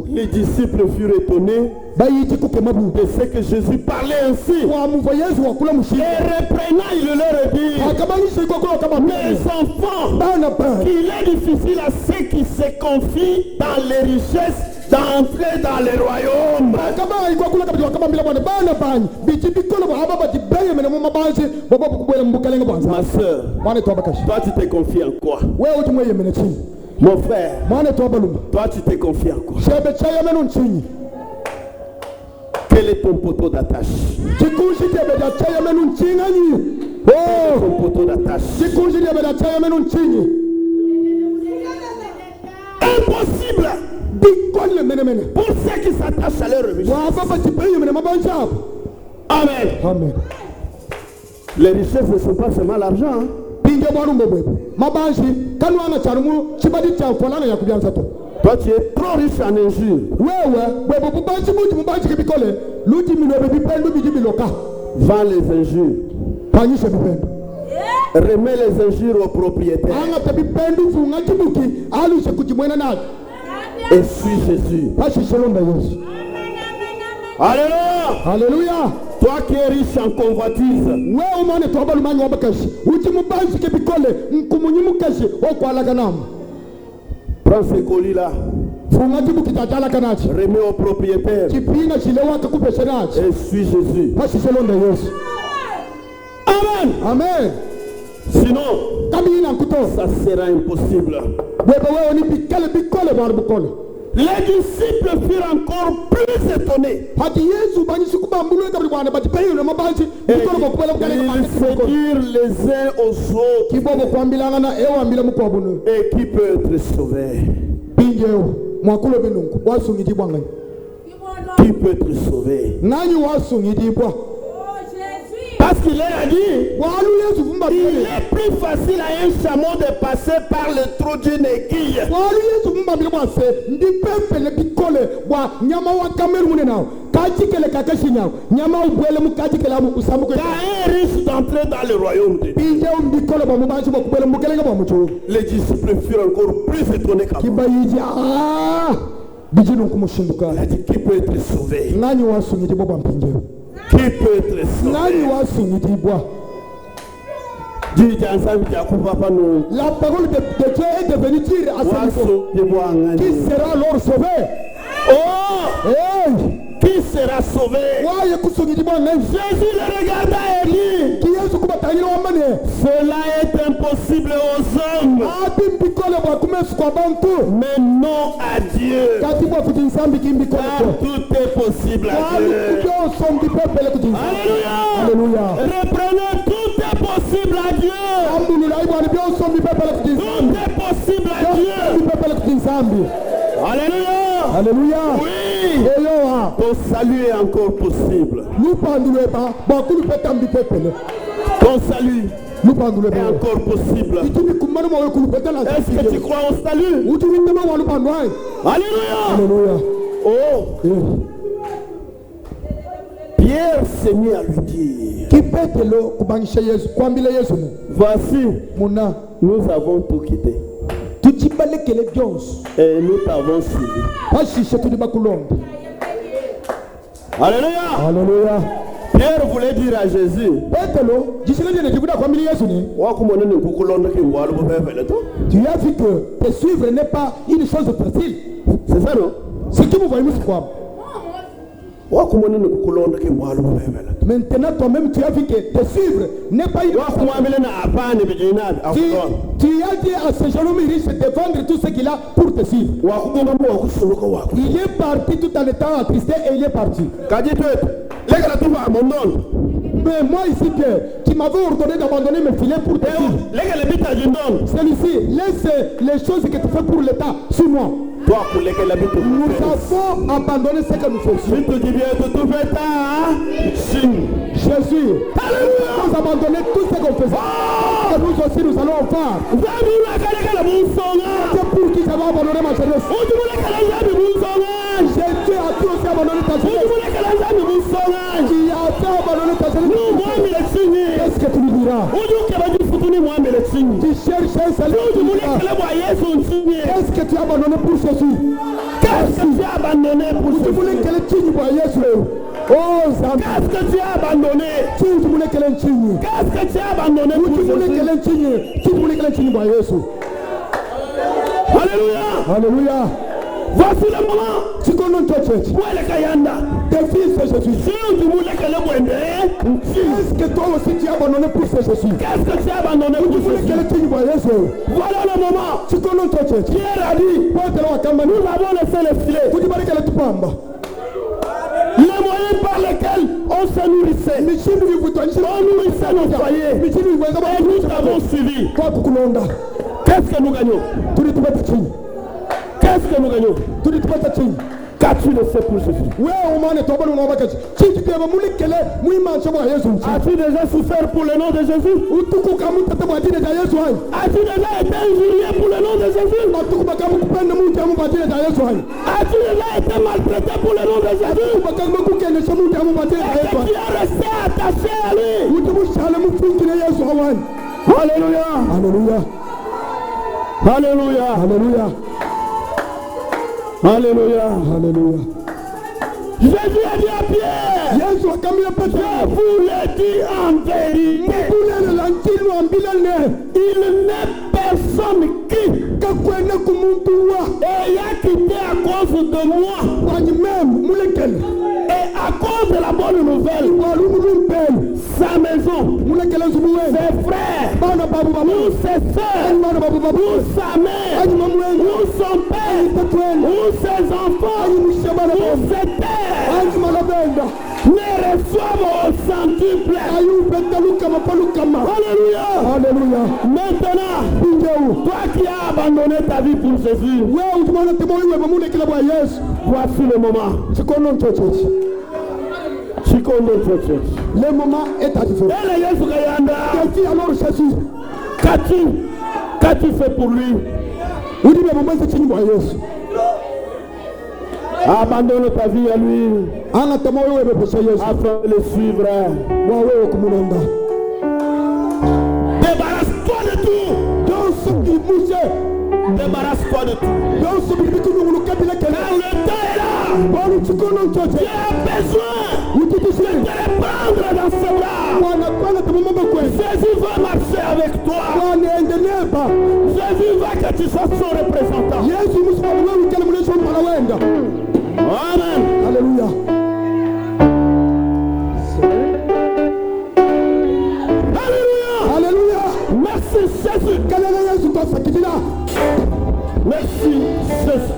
Speaker 3: Les disciples furent étonnés de ce que Jésus parlait ainsi. Et reprenant, il leur dit: mes enfants, qu'il est difficile à ceux qui se confient dans les richesses d'entrer dans le royaume. Ma soeur, toi tu te confies en quoi? Mon frère, toi tu te confies en quoi? Quel est ton poteau d'attache? Quel est ton poteau d'attache? Impossible pour ceux qui s'attachent à leur richesse. Amen.
Speaker 2: Amen.
Speaker 3: Les richesses ne sont pas seulement l'argent. Hein? Toi tu es trop riche en injures. Vends les injures. Remets les injures aux propriétaires. Et suis Jésus. Alléluia.
Speaker 2: Alléluia.
Speaker 3: Toi qui es riche en convoitise. Prends ce colis-là. Remets au propriétaire. Et suis Jésus. Amen.
Speaker 2: Amen.
Speaker 3: Sinon, ça sera impossible. Les disciples furent encore plus étonnés. Et ils se dirent les uns aux autres: et qui peut être sauvé? Qui peut être sauvé? Parce qu'il a dit, il est plus facile à un chameau de passer par le trou d'une aiguille qu'à un riche d'entrer dans le royaume de Dieu. Les disciples furent encore plus étonnés qu'avant. Il a dit: qui peut être sauvé? Qui peut être sauvé?
Speaker 2: La parole de Dieu est devenue dire à ce niveau: qui sera alors sauvé?
Speaker 3: Oh!
Speaker 2: Hey!
Speaker 3: Qui sera sauvé? Jésus le regarda et dit: cela est impossible aux hommes, mais non à Dieu, car tout est possible à Dieu. Alléluia.
Speaker 2: Alléluia.
Speaker 3: Reprenez: tout est possible à Dieu. Tout est possible à Dieu. Alléluia.
Speaker 2: Alléluia.
Speaker 3: Oui. Ton salut est encore possible. Ton salut est encore possible. Est-ce que tu crois au salut? Alléluia.
Speaker 2: Alléluia.
Speaker 3: Oh. Pierre s'est mis à lui dire: voici, nous avons tout quitté. Et nous t'avons suivi. Alléluia.
Speaker 2: Alléluia.
Speaker 3: Pierre voulait dire à Jésus,
Speaker 2: tu as vu que te suivre n'est pas une chose facile.
Speaker 3: c'est ça non?
Speaker 2: Ce que vous voyez, c'est quoi? Maintenant, toi-même, tu as vu que te suivre n'est pas une chose facile. Tu as dit à ce jeune homme riche de vendre tout ce qu'il a pour te suivre. Il est parti tout en étant attristé et il est parti. Mais moi ici, tu m'avais ordonné d'abandonner mes filets pour te suivre. Celui-ci, laisse les choses que tu fais pour l'État sur moi. Nous avons abandonné ce que nous faisions. Jésus, nous avons abandonné tout ce qu'on faisait. Et nous aussi, nous allons en faire. C'est pour qui j'avais abandonné ma jeunesse. Jésus a tout aussi abandonné ta jeunesse. Qui a fait abandonner ta jeunesse. Qu'est-ce que tu nous diras? Tu cherches un salut. Qu'est-ce que tu as abandonné pour Jésus?
Speaker 3: Qu'est-ce que tu as abandonné pour
Speaker 2: Jésus? Tu voulais qu'elle tue pour Jésus. Oh, Zambie.
Speaker 3: Qu'est-ce que tu as abandonné?
Speaker 2: Tu voulais qu'elle tue.
Speaker 3: Qu'est-ce que tu as abandonné pour
Speaker 2: Jésus? Tu voulais qu'elle tue. Tu voulais qu'elle tue pour Jésus.
Speaker 3: Alléluia.
Speaker 2: Alléluia.
Speaker 3: Voici le moment.
Speaker 2: Tu connais ton church. Tes fils, c'est Jésus. Qu'est-ce que toi aussi tu as abandonné pour ce Jésus?
Speaker 3: Qu'est-ce que tu as abandonné pour
Speaker 2: Jésus?
Speaker 3: Voilà le moment.
Speaker 2: Tu connais ton church.
Speaker 3: Pierre a dit, nous avons laissé les filets. Les moyens par lesquels on se nourrissait. On nourrissait nos foyers. Et nous avons suivi. Qu'est-ce que nous gagnons? Qu'est-ce que nous gagnons? Qu'as-tu laissé pour Jésus? As-tu déjà souffert pour le nom de Jésus? As-tu déjà été injurié pour le nom de Jésus? As-tu déjà été maltraité pour le nom de Jésus? Et que tu es resté attaché à lui? Alléluia.
Speaker 2: Alléluia.
Speaker 3: Alléluia.
Speaker 2: Alléluia.
Speaker 3: Alléluia.
Speaker 2: Alléluia.
Speaker 3: Jésus a dit à Pierre, je vous l'ai dit en vérité, il n'est personne qui ayant quitté à cause de moi et à cause de la bonne nouvelle sa maison, ses frères, ou ses soeurs, ou sa mère, ou son père, ou ses enfants, ou ses terres, ne reçoivent au centuple. Alléluia.
Speaker 2: Alléluia.
Speaker 3: Maintenant, toi qui as abandonné ta vie pour Jésus, voici le moment.
Speaker 2: Le moment est arrivé. Alors Jésus,
Speaker 3: qu'as-tu fait pour lui? Abandonne ta vie à lui afin de le suivre. Débarrasse-toi de tout. Débarrasse-toi de tout. Car le temps est là. Tu as besoin de te reprendre dans ses bras. Jésus va marcher avec toi. Jésus va que tu sois son représentant. Amen.
Speaker 2: Alléluia.
Speaker 3: Alléluia.
Speaker 2: Alléluia.
Speaker 3: Merci Jésus. Merci Jésus.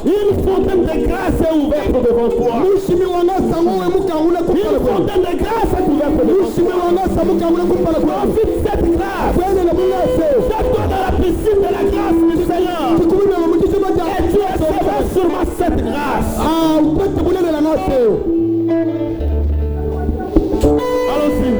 Speaker 3: Une fontaine de grâce est ouverte devant toi. Une fontaine de grâce est ouverte devant toi. Profite cette grâce. Jette-toi dans la piscine de la grâce du Seigneur. Et tu recevras sûrement cette grâce. Allons-y.